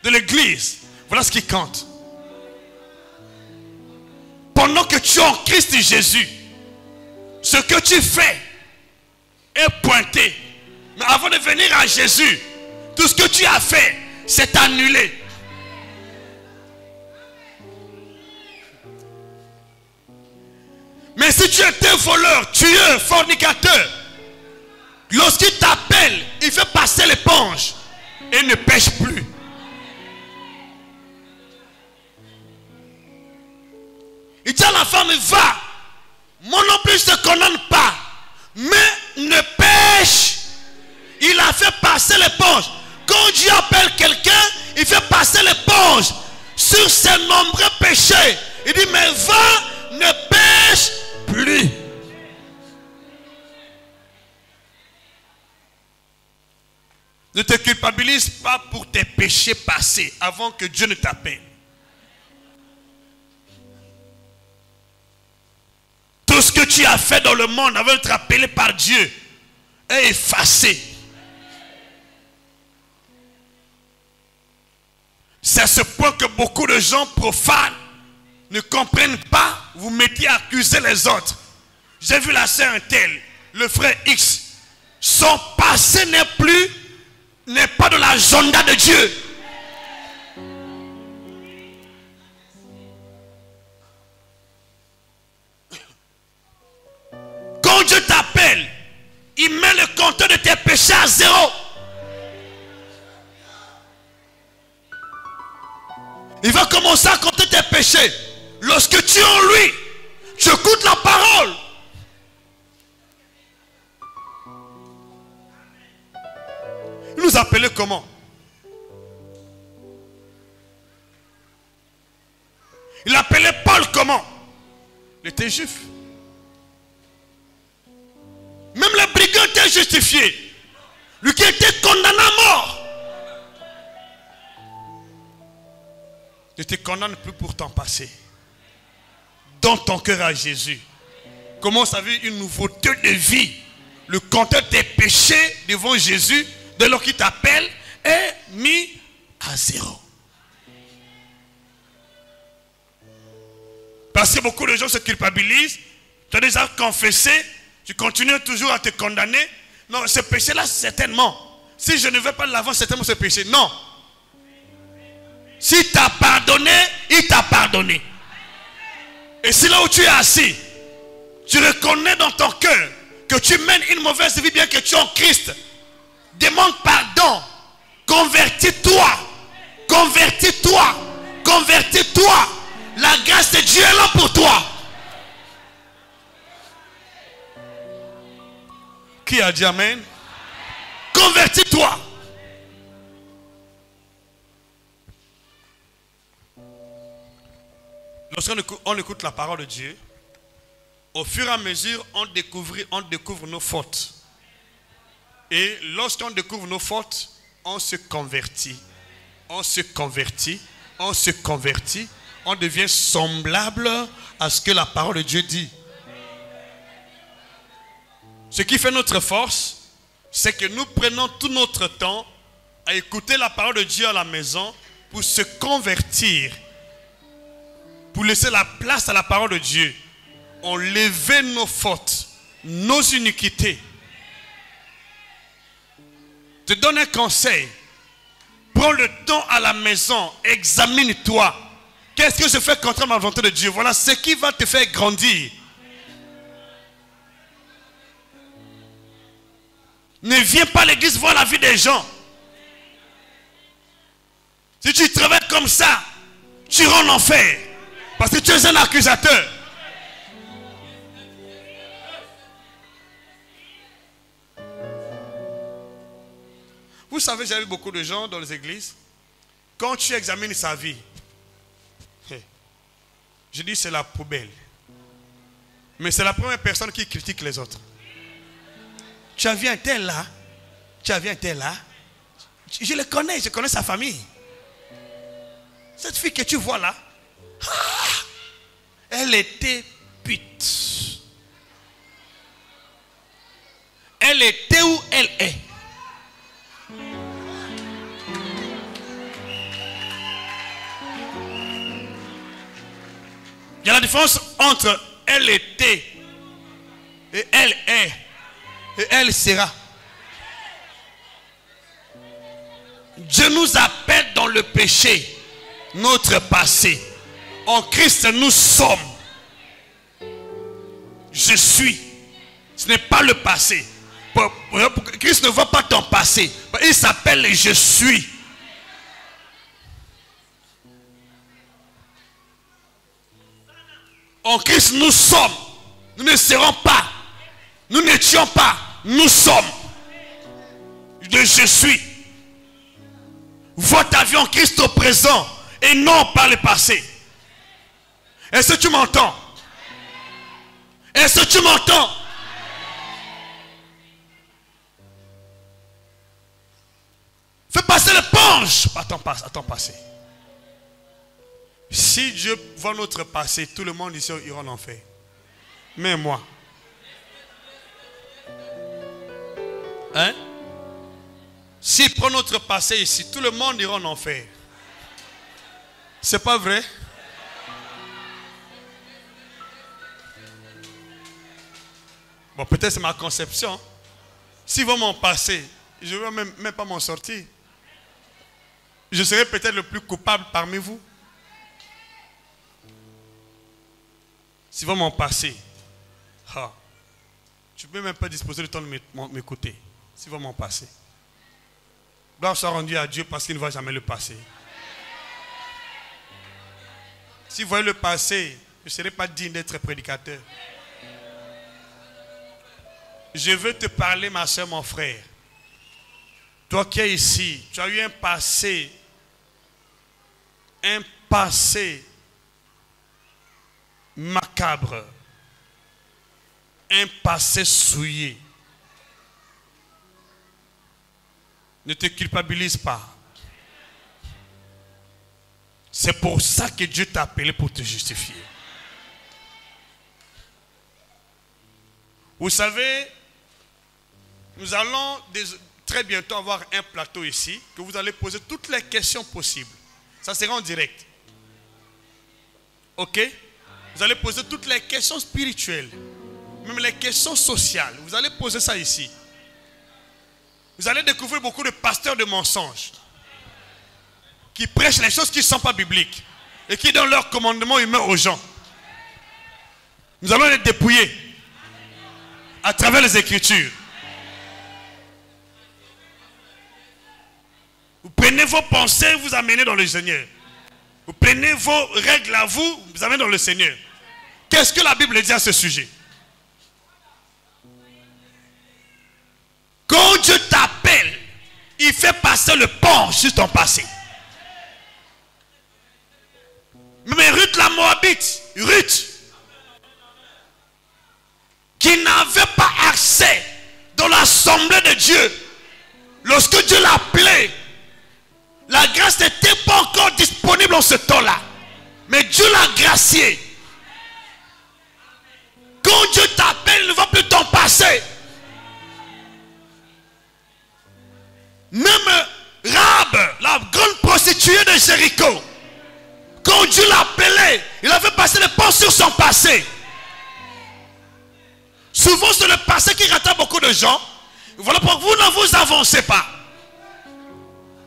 de l'église, voilà ce qui compte. Pendant que tu es en Christ Jésus, ce que tu fais est pointé. Mais avant de venir à Jésus, tout ce que tu as fait, c'est annulé. Mais si tu étais voleur, tueur, fornicateur, lorsqu'il t'appelle, il fait passer l'éponge et ne pêche plus. Il dit à la femme, va, moi non plus je ne te condamne pas, mais ne pêche. Il a fait passer l'éponge. Quand Dieu appelle quelqu'un, il fait passer l'éponge sur ses nombreux péchés. Il dit, mais va, ne pêche plus. Ne te culpabilise pas pour tes péchés passés avant que Dieu ne t'appelle. Tout ce que tu as fait dans le monde avant d'être appelé par Dieu est effacé. C'est à ce point que beaucoup de gens profanes ne comprennent pas. Vous mettez à accuser les autres. J'ai vu la sœur un tel, le frère X. Son passé n'est pas de l'agenda de Dieu. Quand Dieu t'a Il va commencer à compter tes péchés. Lorsque tu es en lui, tu écoutes la parole. Il nous appelait comment? Il appelait Paul comment? Il était juif. Même les brigands étaient justifiés. Lui qui était condamné à mort. Ne te condamne plus pour ton passé. Donne ton cœur à Jésus. Commence à vivre une nouveauté de vie. Le compteur des péchés devant Jésus, dès lors qu'il t'appelle, est mis à zéro. Parce que beaucoup de gens se culpabilisent. Tu as déjà confessé, tu continues toujours à te condamner. Non, ce péché-là, certainement. Si je ne vais pas l'avant, certainement ce péché. Non. S'il t'a pardonné, il t'a pardonné. Et si là où tu es assis, tu reconnais dans ton cœur que tu mènes une mauvaise vie bien que tu es en Christ, demande pardon. Convertis-toi. Convertis-toi. Convertis-toi. La grâce de Dieu est là pour toi. Qui a dit amen? Convertis-toi. Lorsqu'on écoute la parole de Dieu, au fur et à mesure, on découvre nos fautes. Et lorsqu'on découvre nos fautes, on se convertit. On se convertit. On se convertit. On devient semblable à ce que la parole de Dieu dit. Ce qui fait notre force, c'est que nous prenons tout notre temps à écouter la parole de Dieu à la maison pour se convertir. Pour laisser la place à la parole de Dieu. On levait nos fautes, nos iniquités. Je te donne un conseil. Prends le temps à la maison, examine-toi. Qu'est-ce que je fais contre ma volonté de Dieu? Voilà ce qui va te faire grandir. Ne viens pas à l'église voir la vie des gens. Si tu travailles comme ça, tu iras en enfer. Parce que tu es un accusateur. Vous savez, j'ai vu beaucoup de gens dans les églises. Quand tu examines sa vie, je dis c'est la poubelle. Mais c'est la première personne qui critique les autres. Tu as vu un tel là. Tu as vu un tel là. Je le connais, je connais sa famille. Cette fille que tu vois là, elle était pute. Elle était où elle est. Il y a la différence entre elle était et elle est et elle sera. Dieu nous appelle dans le péché, notre passé. En Christ, nous sommes. Je suis. Ce n'est pas le passé. Christ ne voit pas ton passé. Il s'appelle je suis. En Christ, nous sommes. Nous ne serons pas. Nous n'étions pas. Nous sommes. Je suis. Vois ta vie en Christ au présent et non par le passé. Est-ce que tu m'entends? Est-ce que tu m'entends? Fais passer l'éponge à ton passé. Si Dieu voit notre passé, tout le monde ici ira en enfer. Mais moi. Hein? S'il prend notre passé ici, tout le monde ira en enfer. C'est pas vrai? Bon, peut-être c'est ma conception. S'il voit mon passé, je ne vais même pas m'en sortir. Je serai peut-être le plus coupable parmi vous. S'il voit mon passé, tu ne peux même pas disposer le temps de m'écouter. S'il voit mon passé. Gloire soit rendue à Dieu parce qu'il ne va jamais le passer. Si vous voyez le passé, je ne serai pas digne d'être prédicateur. Je veux te parler, ma soeur, mon frère. Toi qui es ici, tu as eu un passé macabre, un passé souillé. Ne te culpabilise pas. C'est pour ça que Dieu t'a appelé pour te justifier. Vous savez, nous allons très bientôt avoir un plateau ici, que vous allez poser toutes les questions possibles. Ça sera en direct. Ok? Vous allez poser toutes les questions spirituelles, même les questions sociales. Vous allez poser ça ici. Vous allez découvrir beaucoup de pasteurs de mensonges qui prêchent les choses qui ne sont pas bibliques et qui donnent leur commandement humain aux gens. Nous allons les dépouiller à travers les Écritures. Vous prenez vos pensées, vous amenez dans le Seigneur. Vous prenez vos règles à vous, vous amenez dans le Seigneur. Qu'est-ce que la Bible dit à ce sujet? Quand Dieu t'appelle, il fait passer le pont sur ton passé. Mais Ruth la Moabite, Ruth, qui n'avait pas accès dans l'assemblée de Dieu, lorsque Dieu l'appelait, la grâce n'était pas encore disponible en ce temps-là. Mais Dieu l'a gracié. Quand Dieu t'appelle, il ne va plus t'en passer. Même Rahab, la grande prostituée de Jéricho, quand Dieu l'appelait, il avait passé le pont sur son passé. Souvent c'est le passé qui rattrape beaucoup de gens. Voilà pourquoi vous ne vous avancez pas.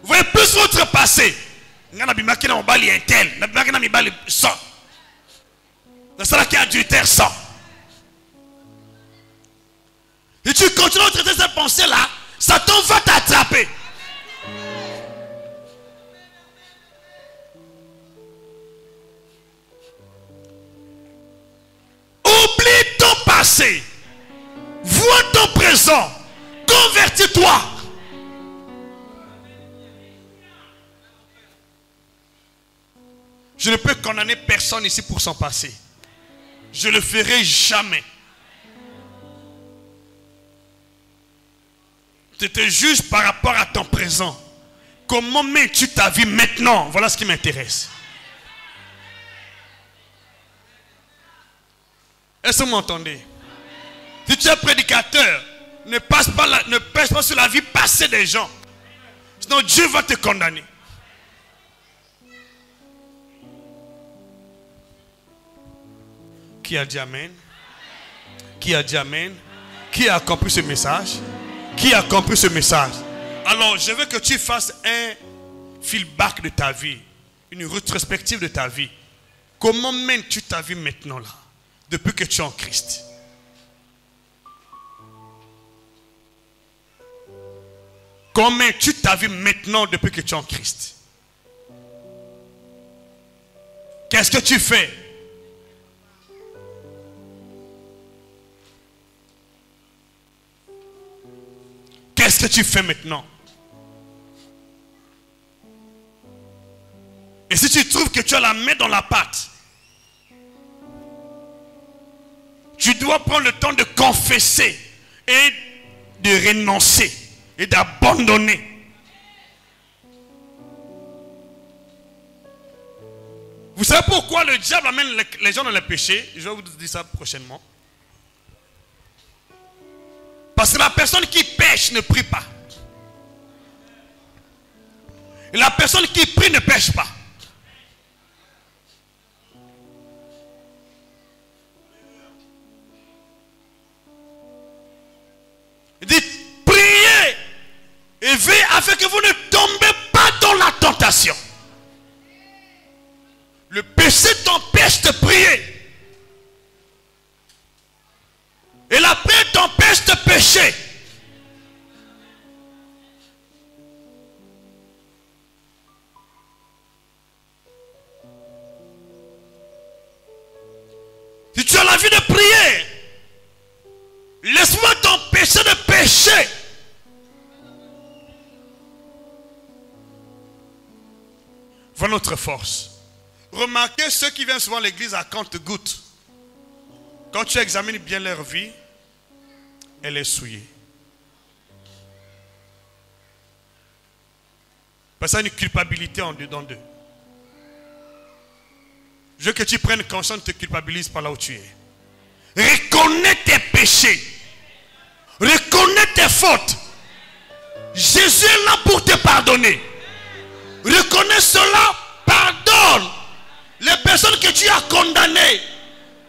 Vous voyez plus votre passé. Et tu continues à traiter cette pensée-là, Satan va t'attraper. Oublie ton passé. Vois ton présent. Convertis-toi. Je ne peux condamner personne ici pour son passé. Je ne le ferai jamais. Tu te juges par rapport à ton présent. Comment mets-tu ta vie maintenant? Voilà ce qui m'intéresse. Est-ce que vous m'entendez? Si tu es prédicateur, ne pêche pas sur la vie passée des gens. Sinon Dieu va te condamner. Qui a dit Amen? Qui a dit Amen? Qui a compris ce message? Qui a compris ce message? Alors, je veux que tu fasses un feedback de ta vie, une rétrospective de ta vie. Comment mènes-tu ta vie maintenant là, depuis que tu es en Christ? Comment mènes-tu ta vie maintenant depuis que tu es en Christ? Qu'est-ce que tu fais? Qu'est-ce que tu fais maintenant? Et si tu trouves que tu as la main dans la pâte, tu dois prendre le temps de confesser et de renoncer et d'abandonner. Vous savez pourquoi le diable amène les gens dans le péché? Je vais vous dire ça prochainement. Parce que la personne qui pêche ne prie pas. Et la personne qui prie ne pêche pas. Il dit, priez et veillez afin que vous ne tombez pas dans la tentation. Le péché t'empêche de prier. Et la paix t'empêche de pécher. Voilà notre force. Remarquez ceux qui viennent souvent à l'église à compte-gouttes. Quand tu examines bien leur vie, elle est souillée. Parce qu'il y a une culpabilité en dedans d'eux. Je veux que tu prennes conscience, ne te culpabilise pas là où tu es. Reconnais tes péchés. Reconnais tes fautes. Jésus est là pour te pardonner. Reconnais cela, pardonne. Les personnes que tu as condamnées,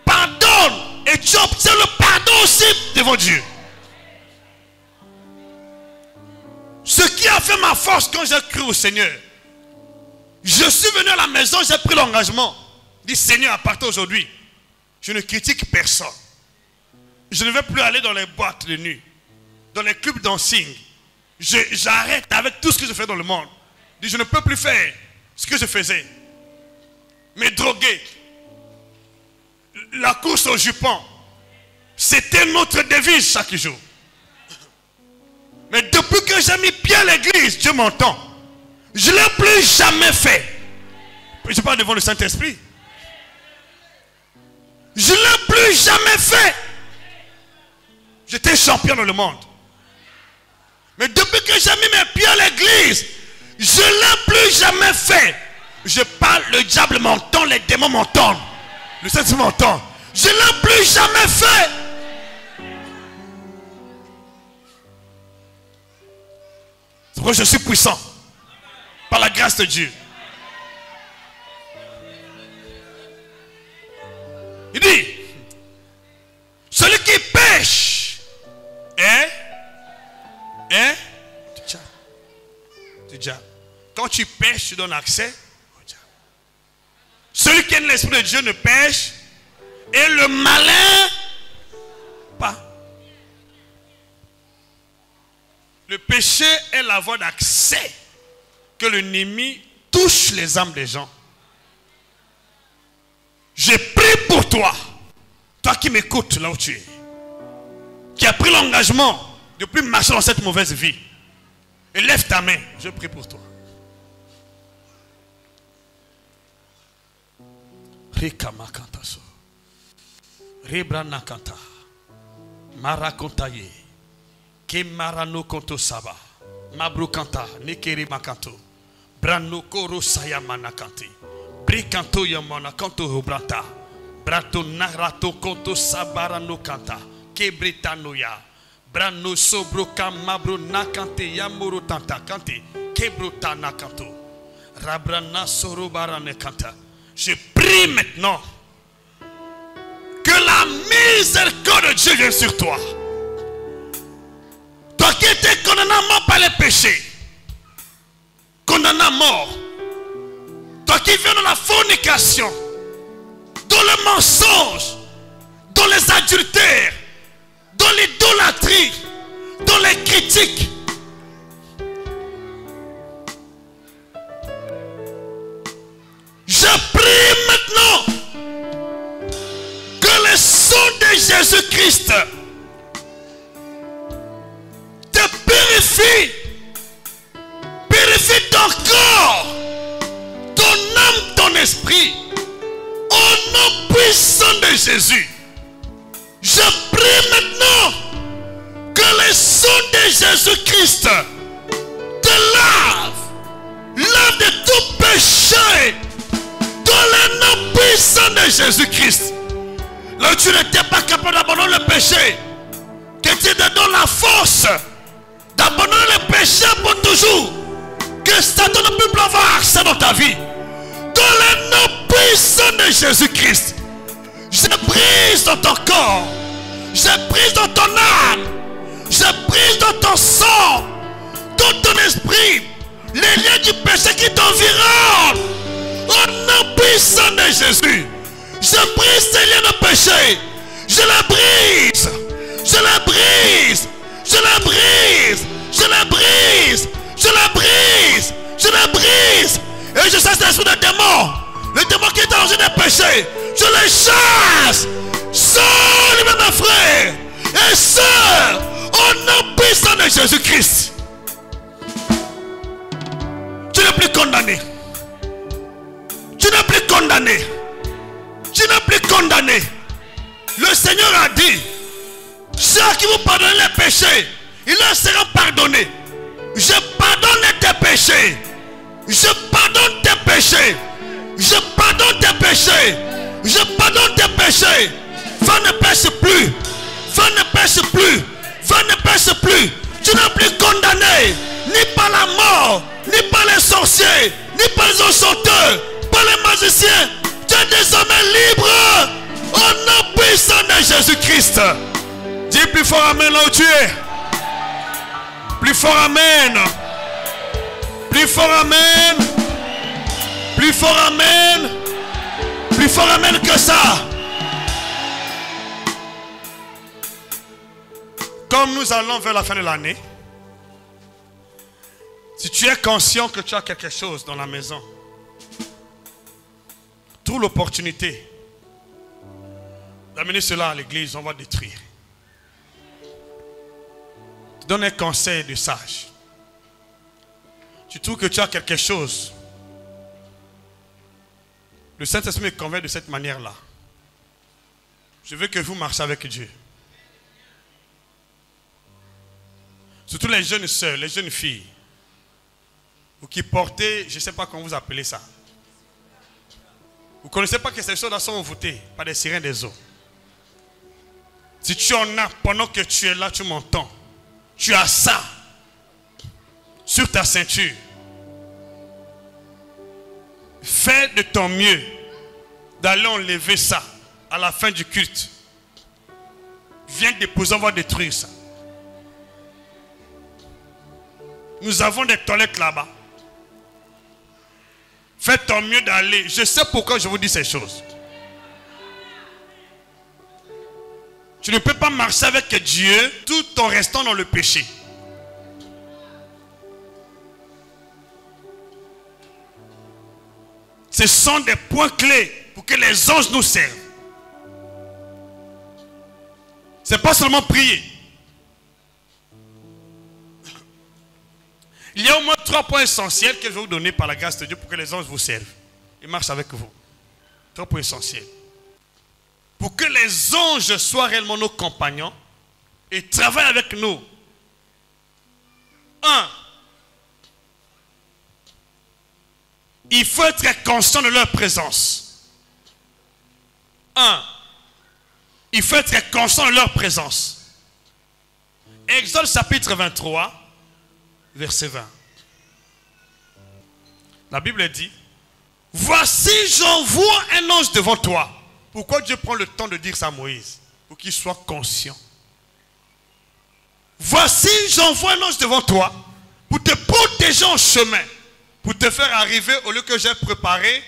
pardonne. Et tu obtiens le pardon aussi devant Dieu. Ce qui a fait ma force quand j'ai cru au Seigneur. Je suis venu à la maison, j'ai pris l'engagement. Dit Seigneur, à partir d'aujourd'hui, je ne critique personne. Je ne vais plus aller dans les boîtes de nuit, dans les clubs dancing. J'arrête avec tout ce que je fais dans le monde. Je ne peux plus faire ce que je faisais. Mais droguer, la course au jupon, c'était notre devise chaque jour. Mais depuis que j'ai mis pied à l'église, Dieu m'entend. Je ne l'ai plus jamais fait. Je parle devant le Saint-Esprit. Je ne l'ai plus jamais fait. J'étais champion dans le monde. Mais depuis que j'ai mis mes pieds à l'église, je ne l'ai plus jamais fait. Je parle, le diable m'entend, les démons m'entendent. Le Saint-Esprit m'entend. Je ne l'ai plus jamais fait. C'est pourquoi je suis puissant. Par la grâce de Dieu. Il dit, celui qui pêche, quand tu pêches, tu donnes accès. Celui qui a l'esprit de Dieu ne pêche, et le malin, pas. Le péché est la voie d'accès que l'ennemi touche les âmes des gens. J'ai pris pour toi, toi qui m'écoutes là où tu es, qui as pris l'engagement de ne plus marcher dans cette mauvaise vie. Et lève ta main, je prie pour toi. Rikamakantaso. Rebranakanta. Marakontaye. Kemarano konto saba. Mabrukanta. Nekeri makanto. Brano koro sayamanakanti. Brikanto yamana kanto hubranta. Brato narato konto sabarano kanta. Kebritano ya. Brano sobroka mabro nakante yamoro tanta kante. Kebrota nakanto. Rabrana sorobarane kanta. Je prie maintenant que la miséricorde de Dieu vienne sur toi. Toi qui étais condamné à mort par les péchés, condamné à mort. Toi qui viens dans la fornication, dans le mensonge, dans les adultères, dans l'idolâtrie, dans les critiques. Je prie maintenant que le sang de Jésus-Christ te purifie. Purifie ton corps, ton âme, ton esprit. Au nom puissant de Jésus. Je prie maintenant que le sang de Jésus-Christ te lave. Lave de tout péché. Dans le nom puissant de Jésus-Christ. Là où tu n'étais pas capable d'abandonner le péché, que tu te donnes la force d'abandonner le péché pour toujours. Que Satan ne peut plus avoir accès dans ta vie. Dans le nom puissant de Jésus-Christ. Je brise dans ton corps. Je brise dans ton âme. Je brise dans ton sang. Dans ton esprit. Les liens du péché qui t'environnent. Au nom puissant de Jésus, je brise ces liens de péché. Je les brise. Je les brise. Je les brise. Je les brise. Je les brise. Je les brise. Et je chasse l'esprit de démon. Le démon qui est dans le péché. Je les chasse. Sors mes frères et sœurs. Au nom puissant de Jésus-Christ. Tu n'es plus condamné. condamné. Tu n'es plus condamné. Le Seigneur a dit, ceux qui vous pardonnent les péchés, ils leur seront pardonnés. Je pardonne tes péchés. Je pardonne tes péchés. Je pardonne tes péchés. Je pardonne tes péchés. Va ne pêche plus. Va ne pêche plus. Va ne pêche plus. Tu n'es plus condamné. Ni par la mort, ni par les sorciers, ni par les enchanteurs, par les magiciens. Tu es désormais libre. Au nom puissant de Jésus-Christ. Dis plus fort amen là où tu es. Plus fort amen. Plus fort amen. Plus fort amen. Plus fort amen que ça. Comme nous allons vers la fin de l'année, si tu es conscient que tu as quelque chose dans la maison, trouve l'opportunité d'amener cela à l'église, on va détruire. Je te donne un conseil de sage. Tu trouves que tu as quelque chose, le Saint-Esprit me convainc de cette manière-là. Je veux que vous marchiez avec Dieu. Surtout les jeunes sœurs, les jeunes filles, ou qui portaient, je ne sais pas comment vous appelez ça. Vous ne connaissez pas que ces choses-là sont envoûtées par des sirènes des eaux. Si tu en as, pendant que tu es là, tu m'entends. Tu as ça sur ta ceinture. Fais de ton mieux d'aller enlever ça à la fin du culte. Viens déposer, on va détruire ça. Nous avons des toilettes là-bas. Fais ton mieux d'aller. Je sais pourquoi je vous dis ces choses. Tu ne peux pas marcher avec Dieu tout en restant dans le péché. Ce sont des points clés pour que les anges nous servent. Ce n'est pas seulement prier. Il y a au moins 3 points essentiels que je vais vous donner par la grâce de Dieu pour que les anges vous servent et marchent avec vous. 3 points essentiels. Pour que les anges soient réellement nos compagnons et travaillent avec nous. 1. Il faut être conscient de leur présence. 1. Il faut être conscient de leur présence. Exode chapitre 23. Verset 20. La Bible dit, voici j'envoie un ange devant toi. Pourquoi Dieu prend le temps de dire ça à Moïse? Pour qu'il soit conscient. Voici j'envoie un ange devant toi pour te protéger en chemin, pour te faire arriver au lieu que j'ai préparé,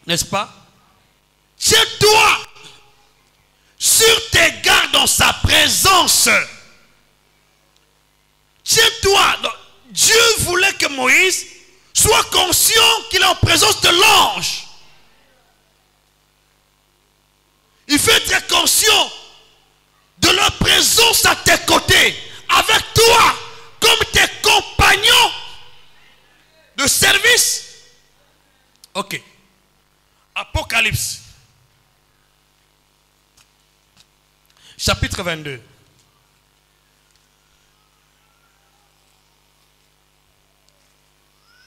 n'est-ce pas? Tiens-toi sur tes gardes dans sa présence. Tiens-toi. Dieu voulait que Moïse soit conscient qu'il est en présence de l'ange. Il faut être conscient de leur présence à tes côtés, avec toi, comme tes compagnons de service. Ok. Apocalypse. Chapitre 22.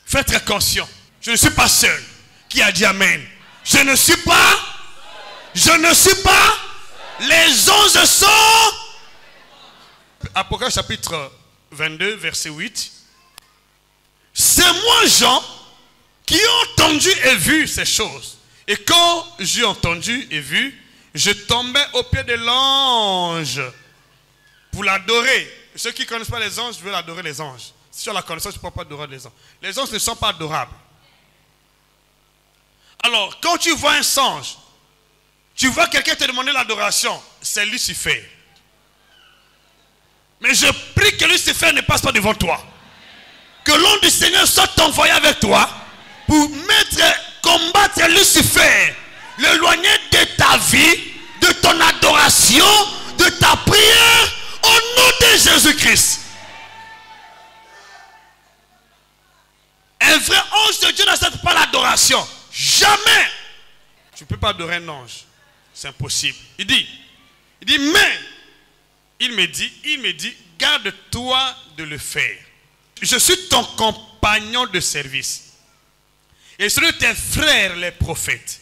Faites très conscient. Je ne suis pas seul. Qui a dit amen? Je ne suis pas. Je ne suis pas. Les anges sont. Apocalypse chapitre 22, verset 8. C'est moi, Jean, qui ai entendu et vu ces choses. Et quand j'ai entendu et vu, je tombais aux pieds de l'ange pour l'adorer. Ceux qui ne connaissent pas les anges veulent adorer les anges. Si tu as la connaissance, tu ne peux pas adorer les anges. Les anges ne sont pas adorables. Alors, quand tu vois un songe, tu vois quelqu'un te demander l'adoration, c'est Lucifer. Mais je prie que Lucifer ne passe pas devant toi. Que l'ange du Seigneur soit envoyé avec toi pour combattre Lucifer, l'éloigner de ta vie, de ton adoration, de ta prière, au nom de Jésus-Christ. Un vrai ange de Dieu n'accepte pas l'adoration. Jamais. Tu ne peux pas adorer un ange. C'est impossible. Il dit, mais, il me dit, garde-toi de le faire. Je suis ton compagnon de service. Et celui de tes frères, les prophètes.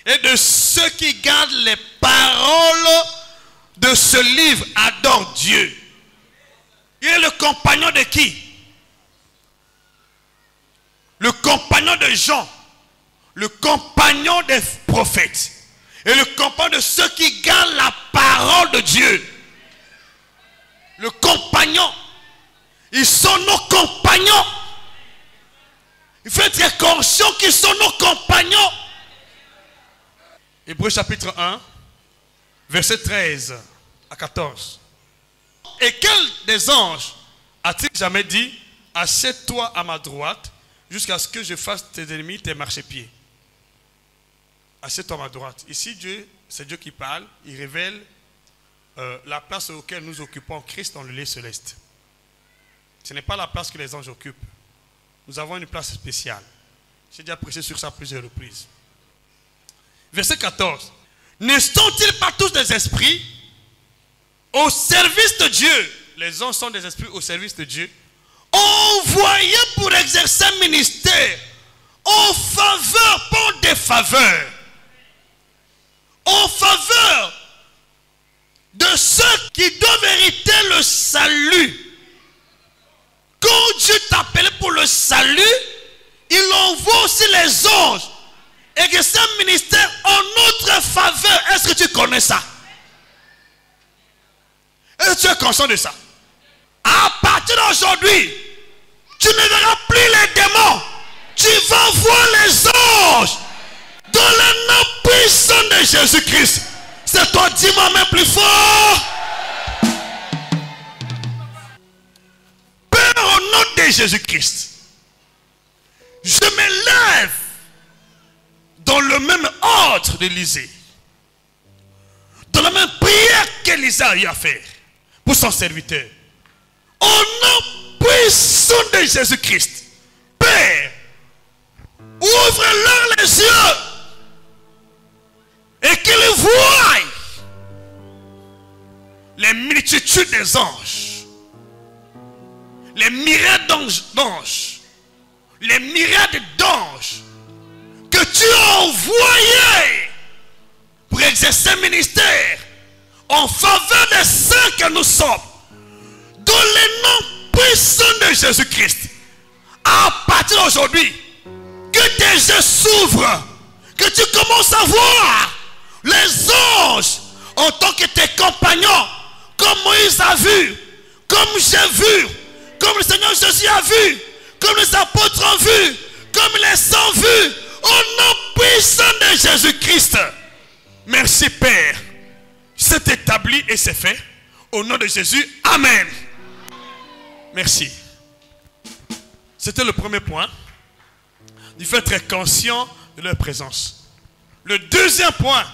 Et de ceux qui gardent les paroles de ce livre, adore Dieu. Il est le compagnon de qui? Le compagnon de Jean. Le compagnon des prophètes. Et le compagnon de ceux qui gardent la parole de Dieu. Le compagnon. Ils sont nos compagnons. Il faut être conscient qu'ils sont nos compagnons. Hébreux chapitre 1, verset 13 à 14. Et quel des anges a-t-il jamais dit, assieds-toi à ma droite jusqu'à ce que je fasse tes ennemis tes marchepieds? Assieds-toi à ma droite. Ici, c'est Dieu qui parle. Il révèle la place auquel nous occupons Christ dans le lieu céleste. Ce n'est pas la place que les anges occupent. Nous avons une place spéciale. J'ai déjà prêché sur ça plusieurs reprises. Verset 14. Ne sont-ils pas tous des esprits au service de Dieu? Les anges sont des esprits au service de Dieu. Envoyés pour exercer un ministère en faveur, pas en défaveur. En faveur de ceux qui doivent hériter le salut. Quand Dieu t'appelle pour le salut, il envoie aussi les anges. Et que c'est un ministère en notre faveur. Est-ce que tu connais ça? Est-ce que tu es conscient de ça? À partir d'aujourd'hui, tu ne verras plus les démons. Tu vas voir les anges. Dans le nom puissant de Jésus-Christ. C'est toi, dis-moi même plus fort. Père, au nom de Jésus-Christ, je me lève dans le même ordre d'Élisée. Dans la même prière qu'Élisée a eu à faire pour son serviteur. Au nom puissant de Jésus-Christ. Père, ouvre-leur les yeux et qu'ils voient les multitudes des anges, les myriades d'anges, les myriades d'anges que tu as envoyés pour exercer un ministère en faveur des saints que nous sommes, dans le nom puissant de Jésus-Christ. À partir d'aujourd'hui, que tes yeux s'ouvrent, que tu commences à voir les anges en tant que tes compagnons, comme Moïse a vu, comme j'ai vu, comme le Seigneur Jésus a vu, comme les apôtres ont vu, comme les saints ont vu, au nom puissant de Jésus-Christ. Merci Père. C'est établi et c'est fait. Au nom de Jésus, Amen. Merci. C'était le premier point. Il faut être conscient de leur présence. Le deuxième point,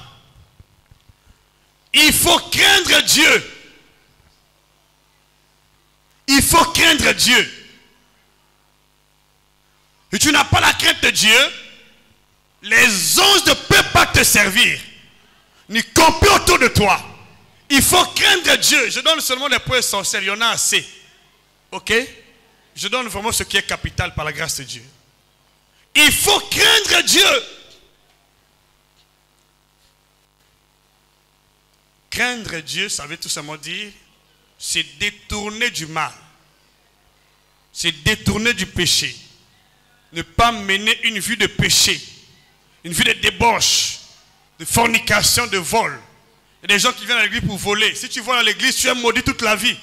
il faut craindre Dieu. Il faut craindre Dieu. Si tu n'as pas la crainte de Dieu, les anges ne peuvent pas te servir, ni camper autour de toi. Il faut craindre Dieu. Je donne seulement les points essentiels, il y en a assez. Ok? Je donne vraiment ce qui est capital par la grâce de Dieu. Il faut craindre Dieu. Craindre Dieu, ça veut tout simplement dire, c'est détourner du mal. C'est détourner du péché. Ne pas mener une vie de péché. Une vie de débauche, de fornication, de vol. Il y a des gens qui viennent à l'église pour voler. Si tu voles à l'église, tu es maudit toute la vie.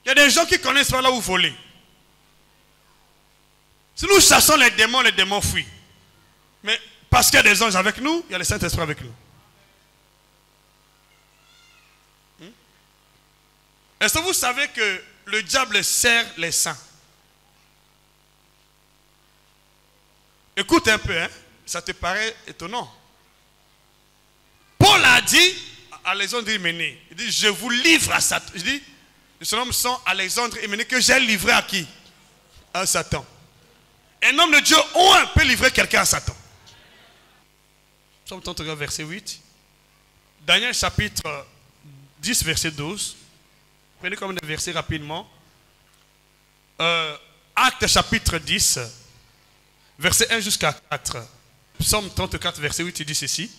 Il y a des gens qui connaissent pas là où voler. Si nous chassons les démons fuient. Mais parce qu'il y a des anges avec nous, il y a le Saint-Esprit avec nous. Est-ce que vous savez que le diable sert les saints? Écoute un peu, hein? Ça te paraît étonnant. Paul a dit à Alexandre Hyménée, il dit, je vous livre à Satan. Je dis, son nom sont Alexandre Hyménée que j'ai livré à qui? À Satan. Un homme de Dieu, un peut livrer quelqu'un à Satan. Psaume 33, verset 8. Daniel chapitre 10, verset 12. Prenez comme des versets rapidement. Acte chapitre 10, verset 1 jusqu'à 4. Psaume 34, verset 8, il dit ceci.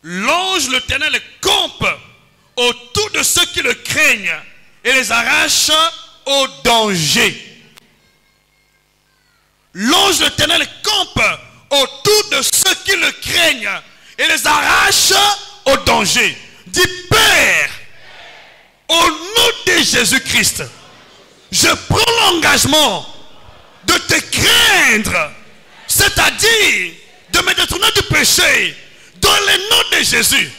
L'ange l'Éternel campe autour de ceux qui le craignent et les arrache au danger. L'ange l'Éternel campe autour de ceux qui le craignent et les arrache au danger. Dis Père, au nom de Jésus-Christ, je prends l'engagement de te craindre, c'est-à-dire de me détourner du péché dans le nom de Jésus.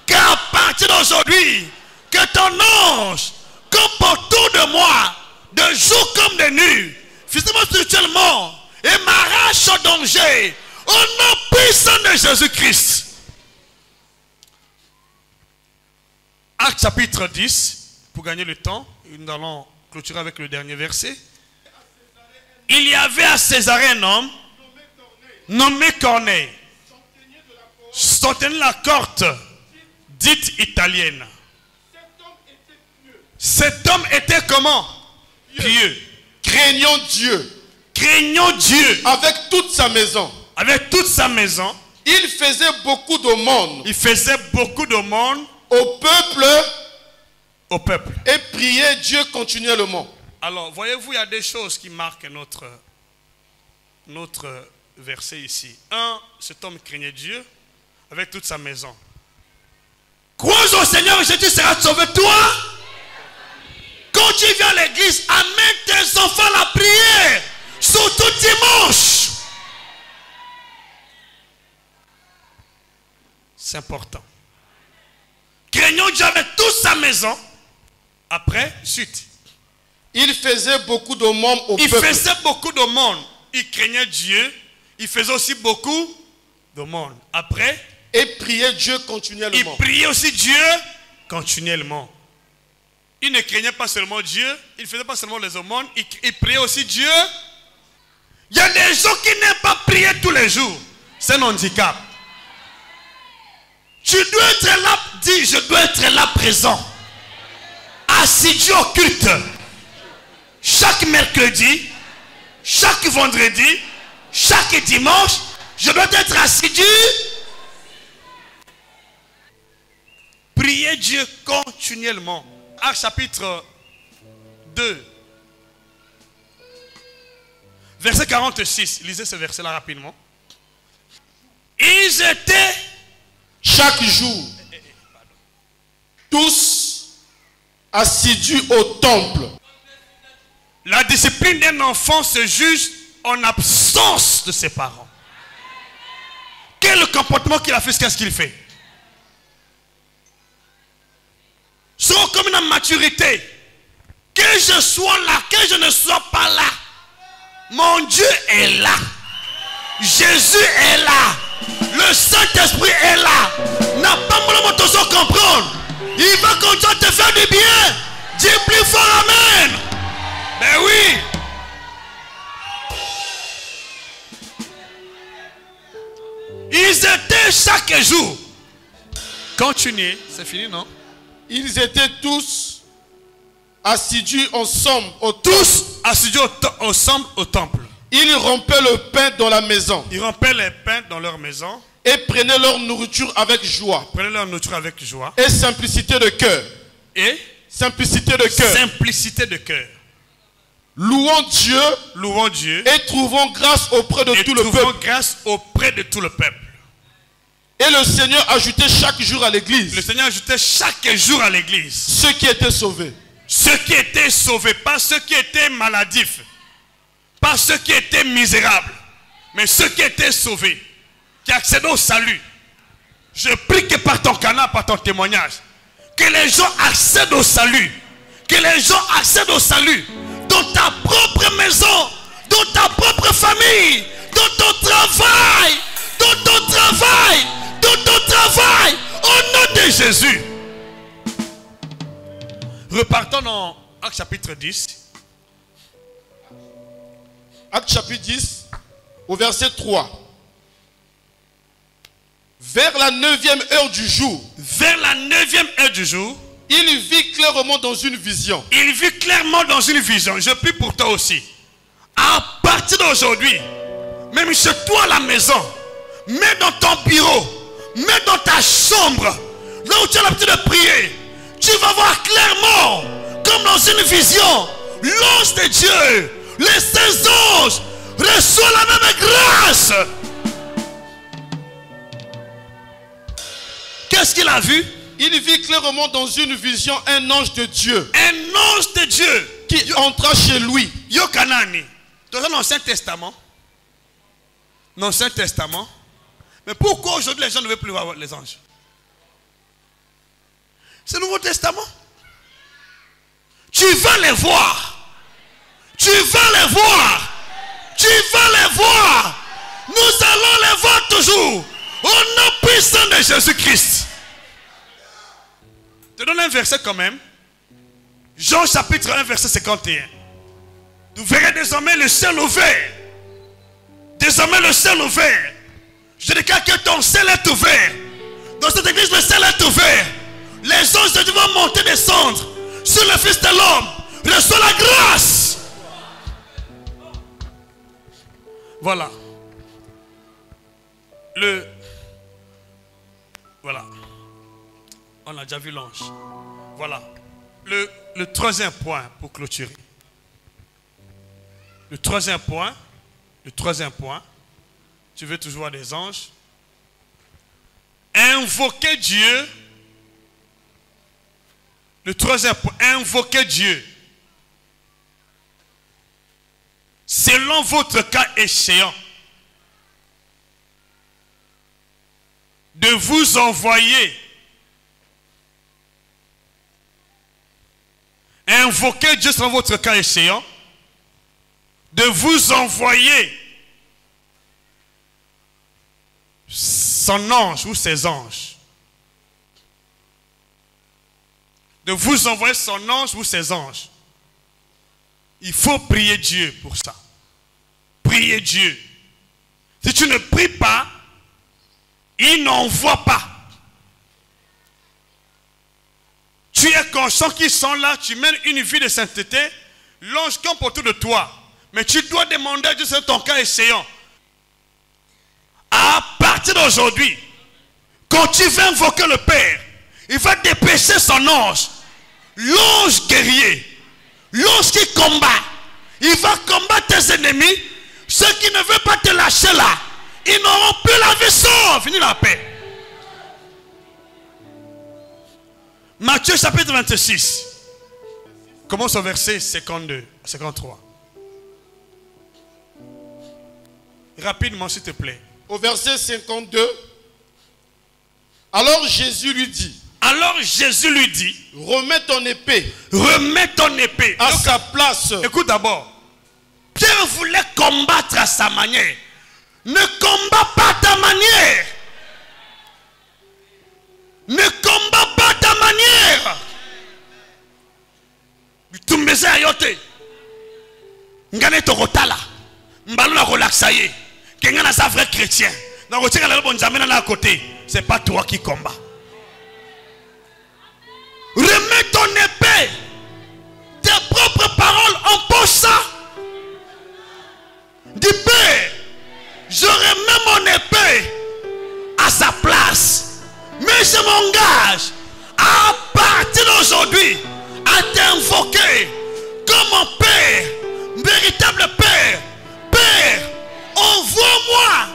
Qu'à partir d'aujourd'hui, que ton ange campe autour de moi, de jour comme de nuit, physiquement, spirituellement, et m'arrache au danger, au nom puissant de Jésus-Christ. Acte chapitre 10, pour gagner le temps, nous allons clôturer avec le dernier verset. Il y avait à Césarée un homme nommé Corneille, centenier de la cohorte dite italienne. Cet homme était comment? Pieux. Craignant Dieu. Craignant Dieu. Avec toute sa maison. Avec toute sa maison. Il faisait beaucoup d'aumônes. Il faisait beaucoup d'aumônes au peuple. Au peuple. Et priait Dieu continuellement. Alors, voyez-vous, il y a des choses qui marquent notre verset ici. Un, cet homme craignait Dieu avec toute sa maison. Crois au Seigneur et tu seras sauvé, toi. Quand tu viens à l'église, amène tes enfants à la prière, surtout dimanche. C'est important. Craignons Dieu avec toute sa maison. Après, suite. Il faisait beaucoup d'aumônes au peuple. Il faisait beaucoup d'aumônes. Il craignait Dieu. Il faisait aussi beaucoup d'aumônes. Après. Et priait Dieu continuellement. Il priait aussi Dieu continuellement. Il ne craignait pas seulement Dieu. Il ne faisait pas seulement les aumônes. Il priait aussi Dieu. Il y a des gens qui n'aiment pas prier tous les jours. C'est un handicap. Tu dois être là. Dis, je dois être là présent. Assidu au culte. Chaque mercredi, chaque vendredi, chaque dimanche, je dois être assidu. Priez Dieu continuellement. Acte chapitre 2, verset 46. Lisez ce verset-là rapidement. Ils étaient chaque jour tous assidus au temple. La discipline d'un enfant se juge en absence de ses parents. Quel est le comportement qu'il a fait? Qu'est-ce qu'il fait? Selon comme une maturité. Que je sois là, que je ne sois pas là. Mon Dieu est là. Jésus est là. Le Saint-Esprit est là. N'a pas mon attention comprendre. Il va continuer à te faire du bien. Dis plus fort amen. Ben oui. Ils étaient chaque jour. Continuez, c'est fini, non? Ils étaient tous assidus ensemble au temple. Tous assidus ensemble au temple. Ils rompaient le pain dans la maison. Ils rompaient les pains dans leur maison. Et prenaient leur nourriture avec joie. Prenaient leur nourriture avec joie. Et simplicité de cœur. Et simplicité de cœur. Simplicité de cœur. Louons Dieu. Louons Dieu. Et trouvons grâce auprès de tout le peuple. Trouvons grâce auprès de tout le peuple. Et le Seigneur ajoutait chaque jour à l'église. Le Seigneur ajoutait chaque jour à l'église. Ceux qui étaient sauvés. Ceux qui étaient sauvés. Pas ceux qui étaient maladifs. Pas ceux qui étaient misérables. Mais ceux qui étaient sauvés. Qui accèdent au salut. Je prie que par ton canal, par ton témoignage, que les gens accèdent au salut. Que les gens accèdent au salut. Dans ta propre maison. Dans ta propre famille. Dans ton travail. Dans ton travail. Dans ton travail. Au nom de Jésus. Repartons dans Acte chapitre 10. Acte chapitre 10, au verset 3. Vers la 9e heure du jour, vers la 9e heure du jour, il vit clairement dans une vision. il vit clairement dans une vision. Je prie pour toi aussi. À partir d'aujourd'hui, même chez toi à la maison, mets dans ton bureau, mets dans ta chambre, là où tu as l'habitude de prier, tu vas voir clairement, comme dans une vision, l'ange de Dieu, les saints anges, reçoivent la même grâce. Qu'est-ce qu'il a vu? Il vit clairement dans une vision un ange de Dieu Un ange de Dieu qui entra chez lui. Yokanani. Dans l'Ancien Testament. L'Ancien Testament. Mais pourquoi aujourd'hui les gens ne veulent plus voir les anges? C'est le Nouveau Testament. Tu vas les voir. Tu vas les voir. Tu vas les voir. Nous allons les voir toujours. Au nom puissant de Jésus-Christ. Je te donne un verset quand même. Jean chapitre 1 verset 51. Vous verrez désormais le ciel ouvert. Désormais le ciel ouvert. Je déclare que ton ciel est ouvert. Dans cette église le ciel est ouvert. Les anges de Dieu vont monter, descendre sur le Fils de l'homme. Reçois la grâce. Voilà. Voilà. On a déjà vu l'ange. Voilà. Le troisième point pour clôturer. Le troisième point. Tu veux toujours voir des anges. Invoquer Dieu. Le troisième point. Invoquer Dieu. Selon votre cas échéant. De vous envoyer. Invoquez Dieu selon votre cas échéant. De vous envoyer son ange ou ses anges. De vous envoyer son ange ou ses anges. Il faut prier Dieu pour ça. Prier Dieu. Si tu ne pries pas, il n'envoie pas. Tu es conscient qu'ils sont là, tu mènes une vie de sainteté, l'ange campe autour de toi. Mais tu dois demander à Dieu sur ton cas échéant. À partir d'aujourd'hui, quand tu vas invoquer le Père, il va dépêcher son ange. L'ange guerrier, l'ange qui combat. Il va combattre tes ennemis. Ceux qui ne veulent pas te lâcher là, ils n'auront plus la vie sauve. Fini la paix. Matthieu chapitre 26. Commence au verset 52, 53. Rapidement s'il te plaît. Au verset 52. Alors Jésus lui dit. Remets ton épée. Remets ton épée. À sa place. Écoute d'abord. Pierre voulait combattre à sa manière. Ne combat pas à ta manière. Ne combat pas à ta manière. Tu me disais ayote. Ngane to rotala. Mbalo na relaxaye. Kenga na sa vrai chrétien. Na rotika la bon jamais na à côté. C'est pas toi qui combat. Remets ton épée. Tes propres paroles en poche ça. Dis Père, je remets mon épée à sa place. Mais je m'engage à partir d'aujourd'hui à t'invoquer comme mon Père, véritable Père. Père, envoie-moi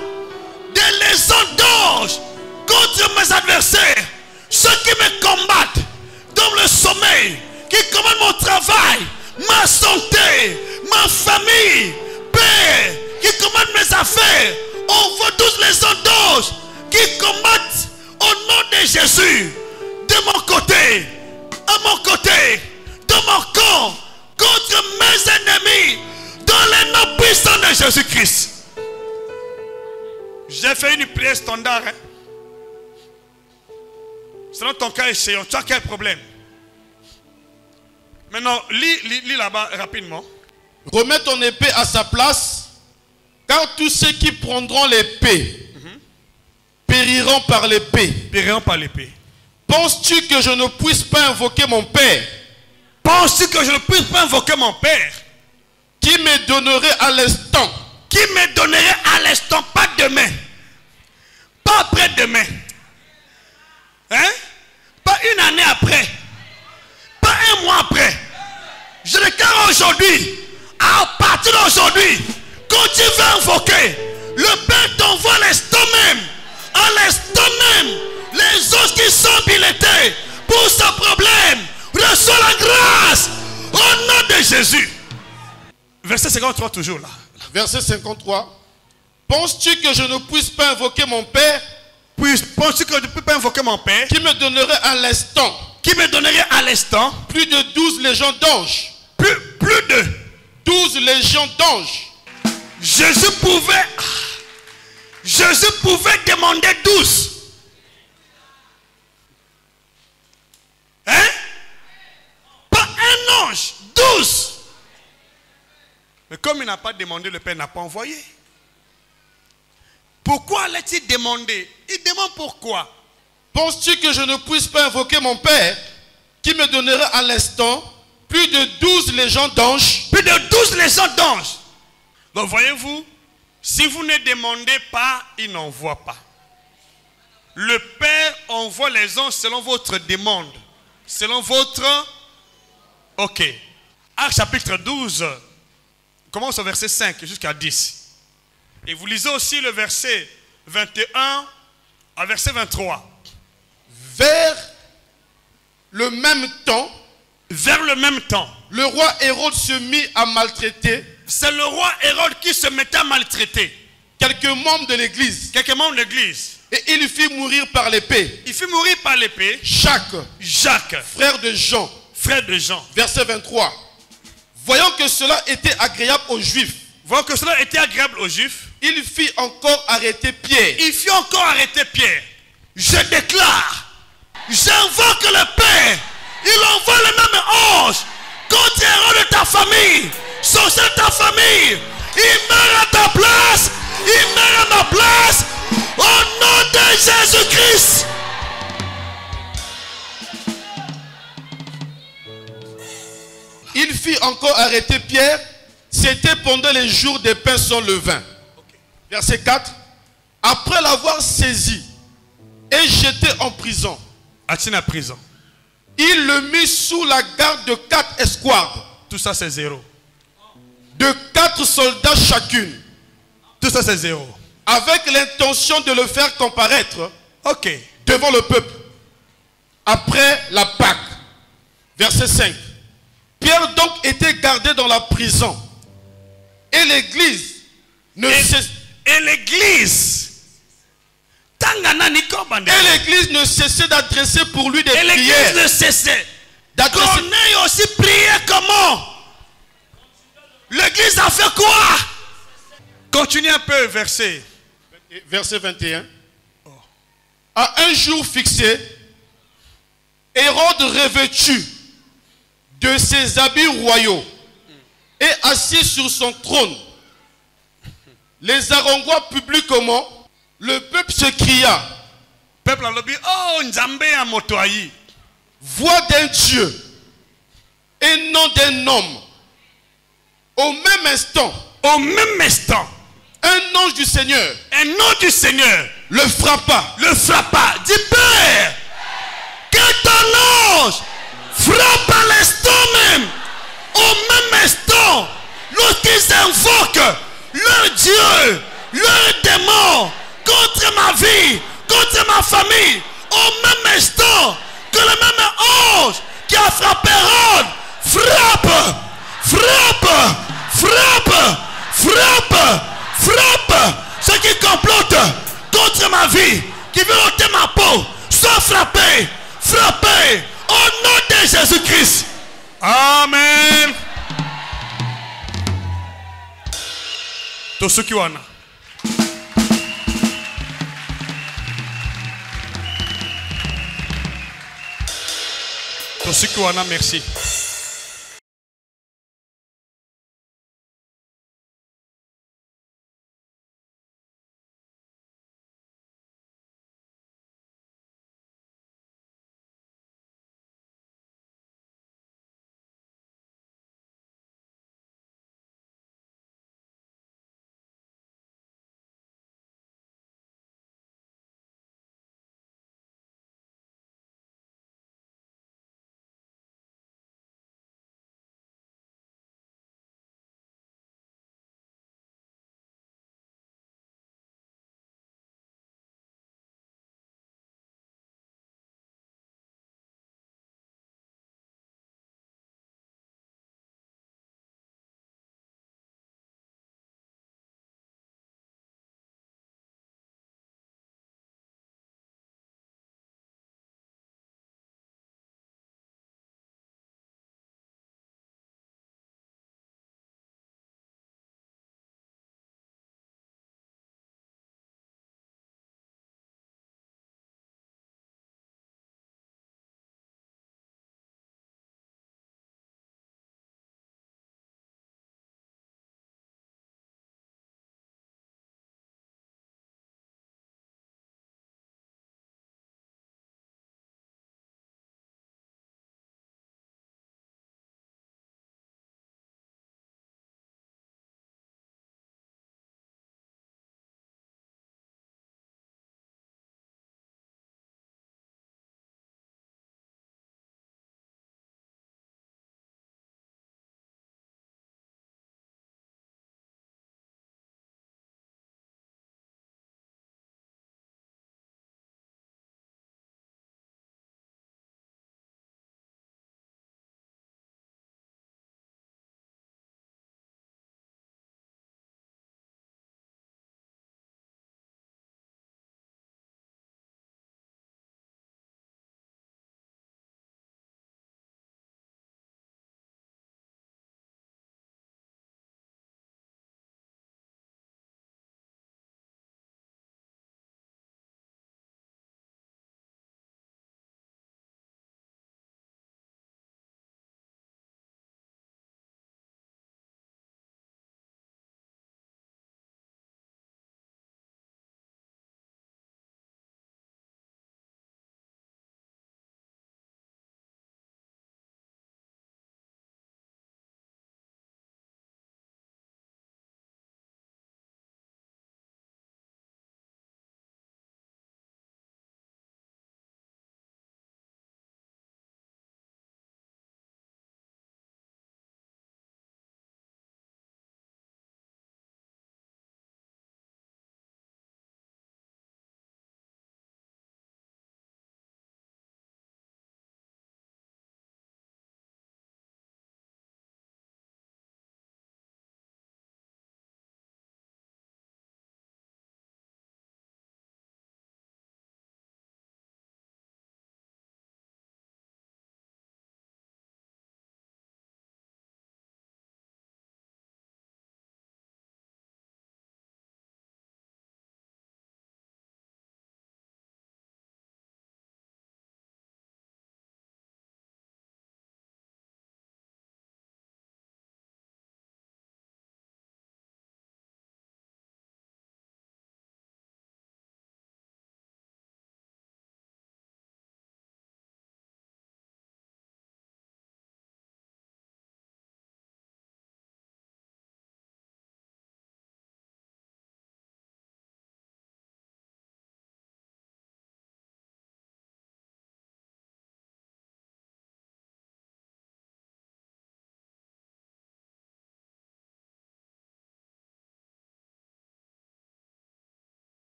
des légions d'anges contre mes adversaires, ceux qui me combattent dans le sommeil, qui commandent mon travail, ma santé, ma famille. Père, qui commandent mes affaires, envoie tous les d'anges qui combattent au nom de Jésus, de mon côté, à mon côté, de mon camp, contre mes ennemis, dans le nom puissant de Jésus-Christ. J'ai fait une prière standard. Hein? Selon ton cas échéant, tu as quel problème? Maintenant, lis là-bas rapidement. Remets ton épée à sa place, car tous ceux qui prendront l'épée périront par l'épée. Périront par l'épée. Penses-tu que je ne puisse pas invoquer mon Père? Penses-tu que je ne puisse pas invoquer mon Père? Qui me donnerait à l'instant? Qui me donnerait à l'instant, pas demain, pas après-demain, hein? Pas une année après, pas un mois après. Je déclare aujourd'hui, à partir d'aujourd'hui, quand tu vas invoquer, le Père t'envoie à l'instant même, les os qui sont dilatés pour ce problème. Reçois la grâce au nom de Jésus. Verset 53 toujours là. Verset 53. Penses-tu que je ne puisse pas invoquer mon Père? Penses-tu que je ne peux pas invoquer mon Père? Qui me donnerait à l'instant? Qui me donnerait à l'instant? Plus de 12 légions d'anges. Plus de 12 légions d'anges. Jésus pouvait demander 12. Hein? Pas un ange, 12. Mais comme il n'a pas demandé, le Père n'a pas envoyé. Pourquoi allait-il demander? Il demande pourquoi. Penses-tu que je ne puisse pas invoquer mon Père qui me donnerait à l'instant plus de 12 légions d'anges? Plus de 12 légions d'anges. Donc voyez-vous, si vous ne demandez pas, il n'envoie pas. Le Père envoie les anges selon votre demande. Selon votre... Ok. Actes chapitre 12. Commence au verset 5 jusqu'à 10. Et vous lisez aussi le verset 21 à verset 23. Vers le même temps, le roi Hérode se mit à maltraiter. C'est le roi Hérode qui se mettait à maltraiter quelques membres de l'église. Et il fit mourir par l'épée. Jacques, frère de Jean. Verset 23. Voyant que cela était agréable aux Juifs. Il fit encore arrêter Pierre. Je déclare, j'invoque le Père. Il envoie le même ange contre Hérode de ta famille, sorcier de ta famille. Il meurt à ta place. Il meurt à ma place. Au nom de Jésus-Christ. Il fit encore arrêter Pierre. C'était pendant les jours des pains sans levain. Verset 4. Après l'avoir saisi et jeté en prison, il le mit sous la garde de 4 escouades. Tout ça c'est zéro. De 4 soldats chacune. Tout ça c'est zéro. Avec l'intention de le faire comparaître devant le peuple. Après la Pâque. Verset 5. Pierre donc était gardé dans la prison. Et l'église ne cessait d'adresser pour lui des prières. Et l'église ne cessait. Corneille aussi priait comment? L'église a fait quoi? Continue un peu, verset 21. À un jour fixé, Hérode revêtu de ses habits royaux et assis sur son trône, les haranguant publiquement, le peuple se cria. Peuple a dit, oh, Nzambe a motoyi. Voix d'un Dieu et non d'un homme. Au même instant, un ange du Seigneur, le frappa. Dis Père, que ton ange frappe à l'instant même. Au même instant, lorsqu'ils invoquent leur Dieu, leur démon contre ma vie, contre ma famille, au même instant que le même ange qui a frappé Hérode frappe. Ceux qui complotent contre ma vie, qui veulent ôter ma peau, soient frappés. Au nom de Jésus-Christ. Amen. Tosukiwana. Tosukiwana, merci.